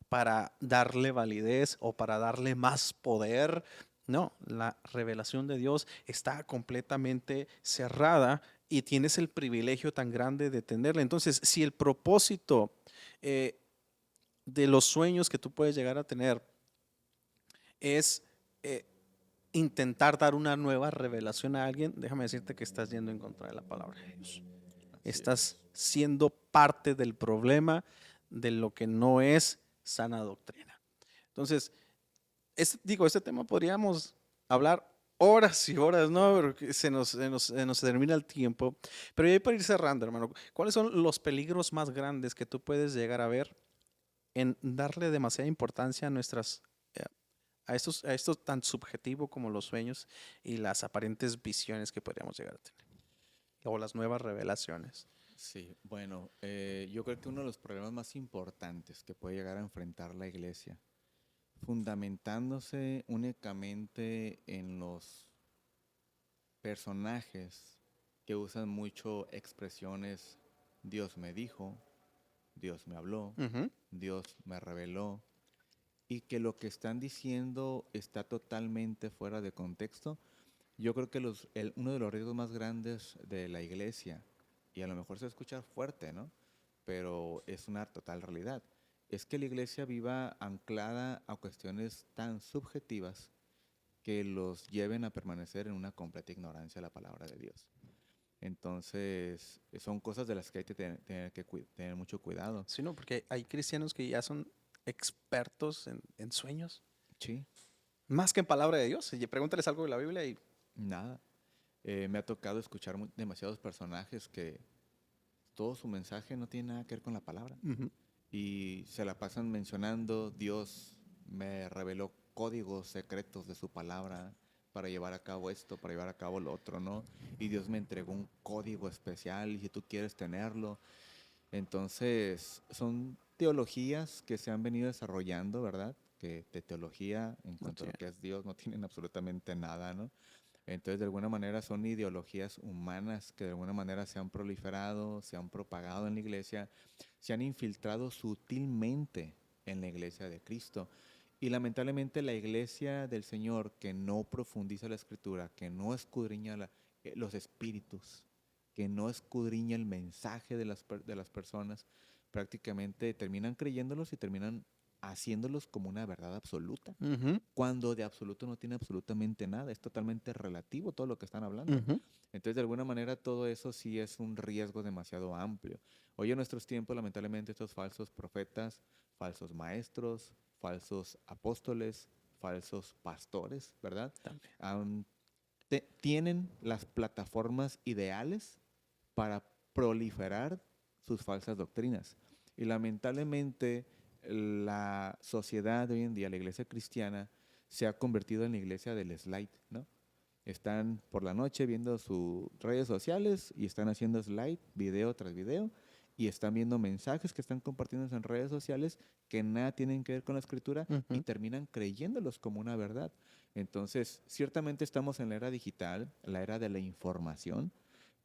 para darle validez o para darle más poder. No, la revelación de Dios está completamente cerrada y tienes el privilegio tan grande de tenerla. Entonces, si el propósito eh, de los sueños que tú puedes llegar a tener es eh, intentar dar una nueva revelación a alguien, déjame decirte que estás yendo en contra de la palabra de Dios. Así Estás es. siendo parte del problema de lo que no es sana doctrina. Entonces, este tema podríamos hablar horas y horas, ¿no? Porque se nos termina el tiempo. Pero ya para ir cerrando, hermano, ¿cuáles son los peligros más grandes que tú puedes llegar a ver en darle demasiada importancia a eh, a esto tan subjetivo como los sueños y las aparentes visiones que podríamos llegar a tener? O las nuevas revelaciones. Sí, bueno, yo creo que uno de los problemas más importantes que puede llegar a enfrentar la iglesia, fundamentándose únicamente en los personajes que usan mucho expresiones, Dios me dijo, Dios me habló, Ujú. Dios me reveló, y que lo que están diciendo está totalmente fuera de contexto. Yo creo que uno de los riesgos más grandes de la iglesia, y a lo mejor se escucha fuerte, ¿no? Pero es una total realidad, es que la iglesia viva anclada a cuestiones tan subjetivas que los lleven a permanecer en una completa ignorancia de la palabra de Dios. Entonces, son cosas de las que hay que tener mucho cuidado. Sí, no, porque hay cristianos que ya son expertos en sueños, Sí, más que en palabra de Dios. Y pregúntales algo de la Biblia y nada. Me ha tocado escuchar demasiados personajes que todo su mensaje no tiene nada que ver con la palabra. ujú, Y se la pasan mencionando, Dios me reveló códigos secretos de su palabra para llevar a cabo esto, para llevar a cabo lo otro, ¿no? Y Dios me entregó un código especial y si tú quieres tenerlo. Entonces, son teologías que se han venido desarrollando, ¿verdad? Que de teología en no cuanto a lo tiene- que es Dios no tienen absolutamente nada, ¿no? Entonces, de alguna manera son ideologías humanas que de alguna manera se han proliferado, se han propagado en la iglesia, se han infiltrado sutilmente en la iglesia de Cristo. Y lamentablemente la iglesia del Señor que no profundiza la escritura, que no escudriña los espíritus, que no escudriña el mensaje de las personas, prácticamente terminan creyéndolos y terminan haciéndolos como una verdad absoluta Ujú, cuando de absoluto no tiene absolutamente nada, es totalmente relativo todo lo que están hablando. ujú. Entonces, de alguna manera, todo eso sí es un riesgo demasiado amplio. Hoy en nuestros tiempos, lamentablemente, estos falsos profetas, falsos maestros, falsos apóstoles, falsos pastores, ¿verdad? También. Am, Tienen las plataformas ideales para proliferar sus falsas doctrinas. Y lamentablemente la sociedad de hoy en día, la iglesia cristiana, se ha convertido en la iglesia del slide, ¿no? Están por la noche viendo sus redes sociales y están haciendo slide, video tras video, y están viendo mensajes que están compartiendo en redes sociales que nada tienen que ver con la escritura y Ujú. terminan creyéndolos como una verdad. Entonces, ciertamente estamos en la era digital, la era de la información,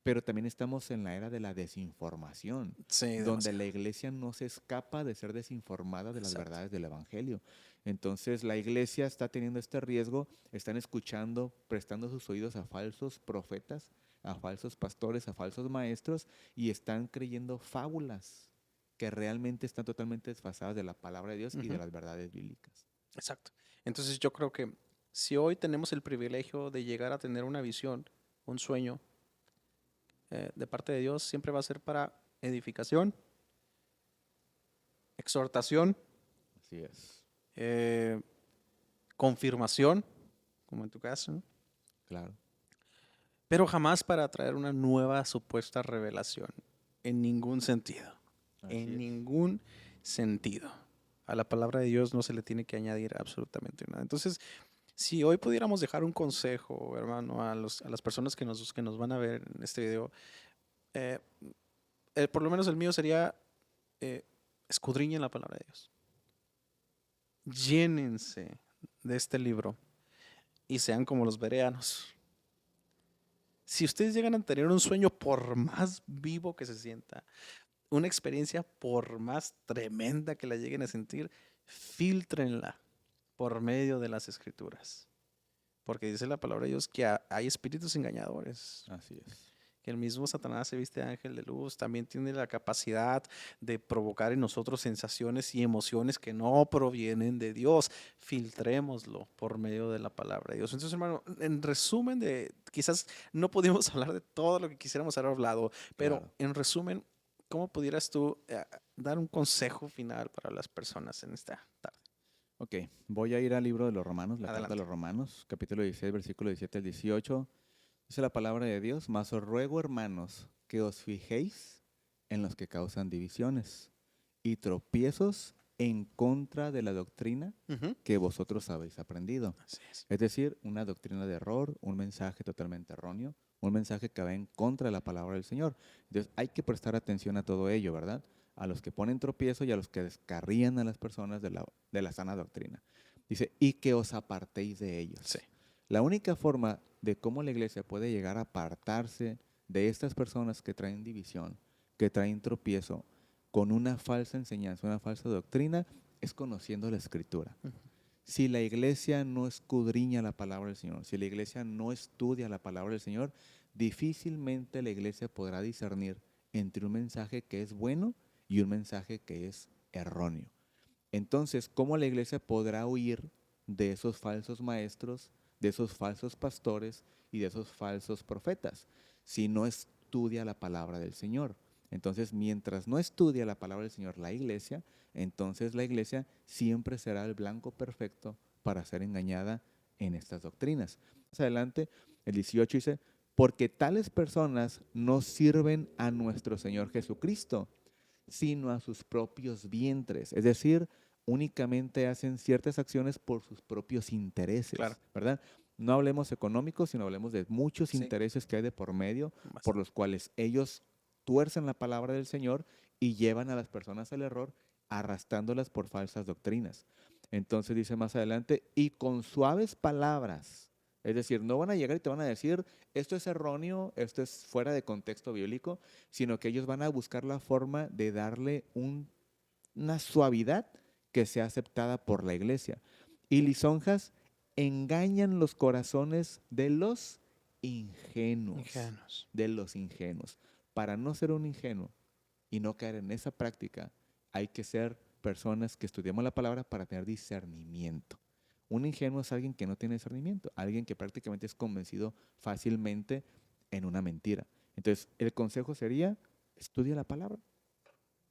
pero también estamos en la era de la desinformación, Sí, donde la demasiado. iglesia no se escapa de ser desinformada de las Exacto. verdades del Evangelio. Entonces la iglesia está teniendo este riesgo, están escuchando, prestando sus oídos a falsos profetas, a falsos pastores, a falsos maestros, y están creyendo fábulas que realmente están totalmente desfasadas de la palabra de Dios y de Ujú. las verdades bíblicas. Exacto. Entonces yo creo que si hoy tenemos el privilegio de llegar a tener una visión, un sueño de parte de Dios, siempre va a ser para edificación, exhortación, Así es, eh, confirmación, como en tu caso, ¿no? claro. pero jamás para traer una nueva supuesta revelación. En ningún sentido. Así En es. ningún sentido. A la palabra de Dios no se le tiene que añadir absolutamente nada. Entonces, si hoy pudiéramos dejar un consejo, hermano, a las personas que nos van a ver en este video, eh, por lo menos el mío sería, eh, escudriñen la palabra de Dios. Llénense de este libro y sean como los bereanos. Si ustedes llegan a tener un sueño, por más vivo que se sienta, una experiencia por más tremenda que la lleguen a sentir, fíltrenla por medio de las escrituras. Porque dice la palabra de Dios que hay espíritus engañadores. Así es. Que el mismo Satanás se viste de ángel de luz, también tiene la capacidad de provocar en nosotros sensaciones y emociones que no provienen de Dios. Filtrémoslo por medio de la palabra de Dios. Entonces, hermano, en resumen quizás no pudimos hablar de todo lo que quisiéramos haber hablado, pero Claro. en resumen, ¿cómo pudieras tú dar un consejo final para las personas en esta tarde? Ok, voy a ir al libro de los Romanos, la carta de Adelante. los Romanos, capítulo 16, versículo 17 al 18. Dice la palabra de Dios: mas os ruego, hermanos, que os fijéis en los que causan divisiones y tropiezos en contra de la doctrina Ujú. que vosotros habéis aprendido. Así es. Es decir, una doctrina de error, un mensaje totalmente erróneo, un mensaje que va en contra de la palabra del Señor. Entonces hay que prestar atención a todo ello, ¿verdad? A los que ponen tropiezo y a los que descarrían a las personas de la sana doctrina. Dice, y que os apartéis de ellos. Sí. La única forma de cómo la iglesia puede llegar a apartarse de estas personas que traen división, que traen tropiezo, con una falsa enseñanza, una falsa doctrina, es conociendo la Escritura. Ujú. Si la iglesia no escudriña la palabra del Señor, si la iglesia no estudia la palabra del Señor, difícilmente la iglesia podrá discernir entre un mensaje que es bueno y un mensaje que es erróneo. Entonces, ¿cómo la iglesia podrá huir de esos falsos maestros, de esos falsos pastores y de esos falsos profetas si no estudia la palabra del Señor? Entonces, mientras no estudia la palabra del Señor la iglesia, entonces la iglesia siempre será el blanco perfecto para ser engañada en estas doctrinas. Más adelante, el 18 dice, porque tales personas no sirven a nuestro Señor Jesucristo, sino a sus propios vientres. Es decir, únicamente hacen ciertas acciones por sus propios intereses, Claro. ¿verdad? No hablemos económicos, sino hablemos de muchos Sí. intereses que hay de por medio, Más. por los cuales ellos tuercen la palabra del Señor y llevan a las personas al error, arrastrándolas por falsas doctrinas. Entonces dice más adelante, y con suaves palabras, es decir, no van a llegar y te van a decir, esto es erróneo, esto es fuera de contexto bíblico, sino que ellos van a buscar la forma de darle una suavidad que sea aceptada por la iglesia. Y lisonjas engañan los corazones de los ingenuos. Ingenuos. De los ingenuos. Para no ser un ingenuo y no caer en esa práctica, hay que ser personas que estudiamos la palabra para tener discernimiento. Un ingenuo es alguien que no tiene discernimiento, alguien que prácticamente es convencido fácilmente en una mentira. Entonces, el consejo sería, estudia la palabra.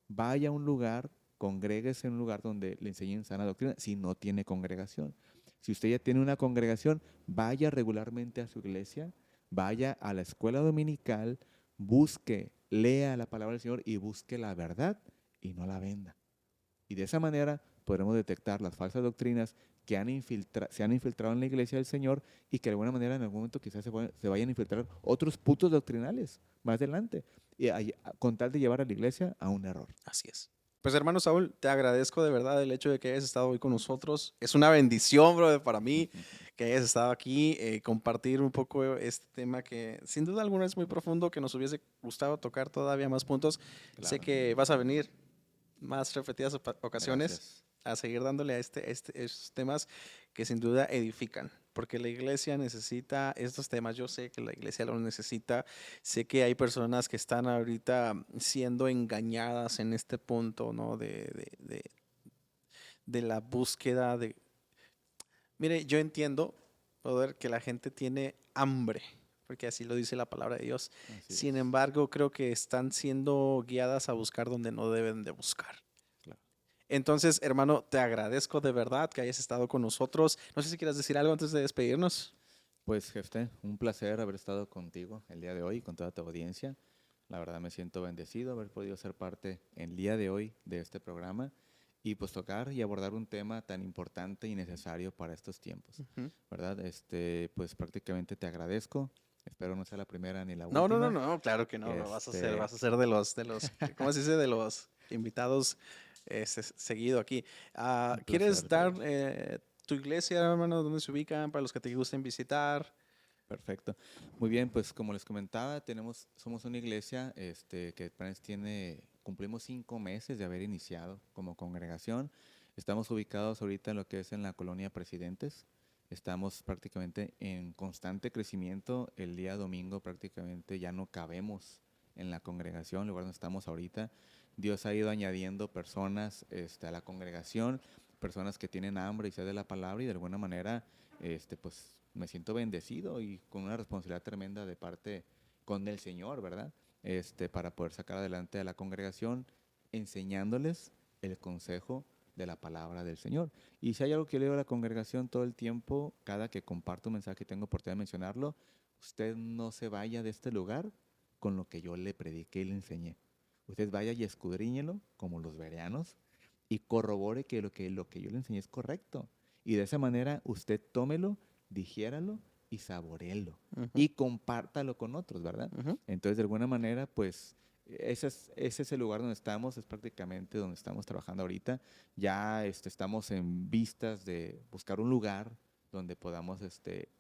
Vaya a un lugar, congréguese en un lugar donde le enseñen sana doctrina, si no tiene congregación. Si usted ya tiene una congregación, vaya regularmente a su iglesia, vaya a la escuela dominical, busque, lea la palabra del Señor y busque la verdad y no la venda. Y de esa manera podremos detectar las falsas doctrinas que se han infiltrado en la iglesia del Señor y que de alguna manera en algún momento quizás se vayan a infiltrar otros puntos doctrinales más adelante, con tal de llevar a la iglesia a un error. Así es. Pues hermano Saúl, te agradezco de verdad el hecho de que hayas estado hoy con nosotros. Es una bendición, brother, para mí que hayas estado aquí, compartir un poco este tema que sin duda alguna es muy profundo, que nos hubiese gustado tocar todavía más puntos. Sé Claro. que vas a venir más repetidas ocasiones Gracias. a seguir dándole a estos temas que sin duda edifican, porque la iglesia necesita estos temas. Yo sé que la iglesia lo necesita. Sé que hay personas que están ahorita siendo engañadas en este punto, ¿no? De la búsqueda de... Mire, yo entiendo, brother, que la gente tiene hambre, porque así lo dice la palabra de Dios. Así Sin es. embargo, creo que están siendo guiadas a buscar donde no deben de buscar. Claro. Entonces, hermano, te agradezco de verdad que hayas estado con nosotros. No sé si quieras decir algo antes de despedirnos. Pues, Jefte, un placer haber estado contigo el día de hoy, con toda tu audiencia. La verdad me siento bendecido haber podido ser parte el día de hoy de este programa y pues tocar y abordar un tema tan importante y necesario para estos tiempos, Ujú. ¿verdad? Pues prácticamente te agradezco. Espero no sea la primera ni la No, no, no, última. no, claro que no, no Este, vas a ser de los, ¿cómo se dice? De los invitados seguido aquí. un ¿Quieres placer, dar David. tu iglesia, hermano, dónde se ubican para los que te gusten visitar? Perfecto. Muy bien, pues como les comentaba, somos una iglesia que apenas cumplimos 5 meses de haber iniciado como congregación. Estamos ubicados ahorita en lo que es en la colonia Presidentes. Estamos prácticamente en constante crecimiento. El día domingo prácticamente ya no cabemos en la congregación, el lugar donde estamos ahorita. Dios ha ido añadiendo personas a la congregación, personas que tienen hambre y sed de la palabra y de alguna manera pues me siento bendecido y con una responsabilidad tremenda de parte con el Señor, ¿verdad? Para poder sacar adelante a la congregación, enseñándoles el consejo de la palabra del Señor. Y si hay algo que yo le digo a la congregación todo el tiempo, cada que comparto un mensaje y tengo oportunidad de mencionarlo, usted no se vaya de este lugar con lo que yo le prediqué y le enseñé. Usted vaya y escudriñelo, como los bereanos, y corrobore que lo que yo le enseñé es correcto. Y de esa manera usted tómelo, digiéralo y saboréelo. Ujú, Y compártalo con otros, ¿verdad? ujú. Entonces, de alguna manera, pues, ese es el lugar donde estamos, es prácticamente donde estamos trabajando ahorita. Ya estamos en vistas de buscar un lugar donde podamos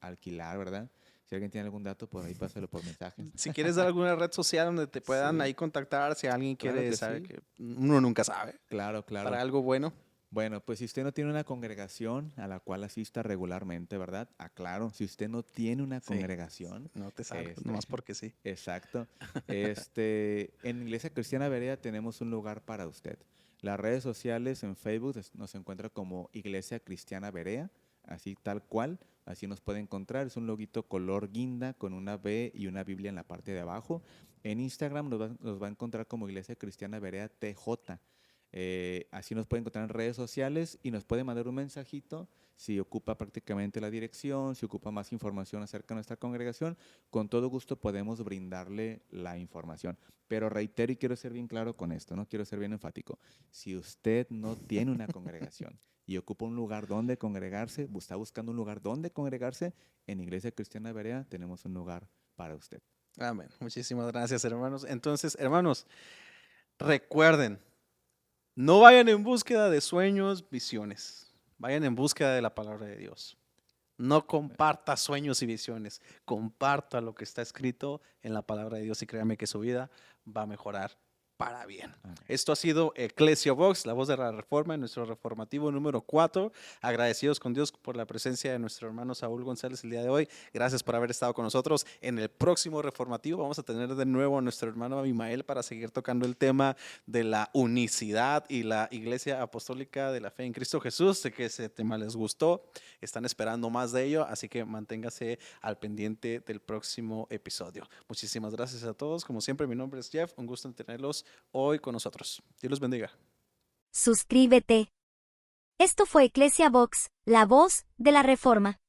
alquilar, ¿verdad? Si alguien tiene algún dato, por ahí pásalo por mensaje. Si quieres dar alguna red social donde te puedan Sí, ahí contactar, si alguien claro quiere que saber sí. que uno nunca sabe, Claro, para claro. algo bueno, Bueno, pues si usted no tiene una congregación a la cual asista regularmente, ¿verdad? Aclaro, si usted no tiene una sí, congregación, no te salgas, este, nomás porque sí. exacto, en Iglesia Cristiana Berea tenemos un lugar para usted. Las redes sociales en Facebook nos encuentra como Iglesia Cristiana Berea, así tal cual, así nos puede encontrar. Es un loguito color guinda con una B y una Biblia en la parte de abajo. En Instagram nos va a encontrar como Iglesia Cristiana Berea TJ. Así nos puede encontrar en redes sociales y nos puede mandar un mensajito si ocupa prácticamente la dirección, si ocupa más información acerca de nuestra congregación. Con todo gusto podemos brindarle la información. Pero reitero y quiero ser bien claro con esto, ¿no? Quiero ser bien enfático. Si usted no tiene una congregación y ocupa un lugar donde congregarse, está buscando un lugar donde congregarse, en Iglesia Cristiana Berea tenemos un lugar para usted. Amén. Muchísimas gracias, hermanos. Entonces, hermanos, recuerden, no vayan en búsqueda de sueños, visiones. Vayan en búsqueda de la palabra de Dios. No comparta sueños y visiones. Comparta lo que está escrito en la palabra de Dios y créame que su vida va a mejorar para bien. Amén. Esto ha sido Ecclesia Vox, la voz de la reforma, en nuestro reformativo número 4. Agradecidos con Dios por la presencia de nuestro hermano Saúl González el día de hoy. Gracias por haber estado con nosotros. En el próximo reformativo vamos a tener de nuevo a nuestro hermano Abimael para seguir tocando el tema de la unicidad y la Iglesia Apostólica de la Fe en Cristo Jesús. Sé que ese tema les gustó, están esperando más de ello, así que manténgase al pendiente del próximo episodio. Muchísimas gracias a todos. Como siempre, mi nombre es Jeff. Un gusto en tenerlos hoy con nosotros. Dios los bendiga. Suscríbete. Esto fue Ecclesia Vox, la voz de la Reforma.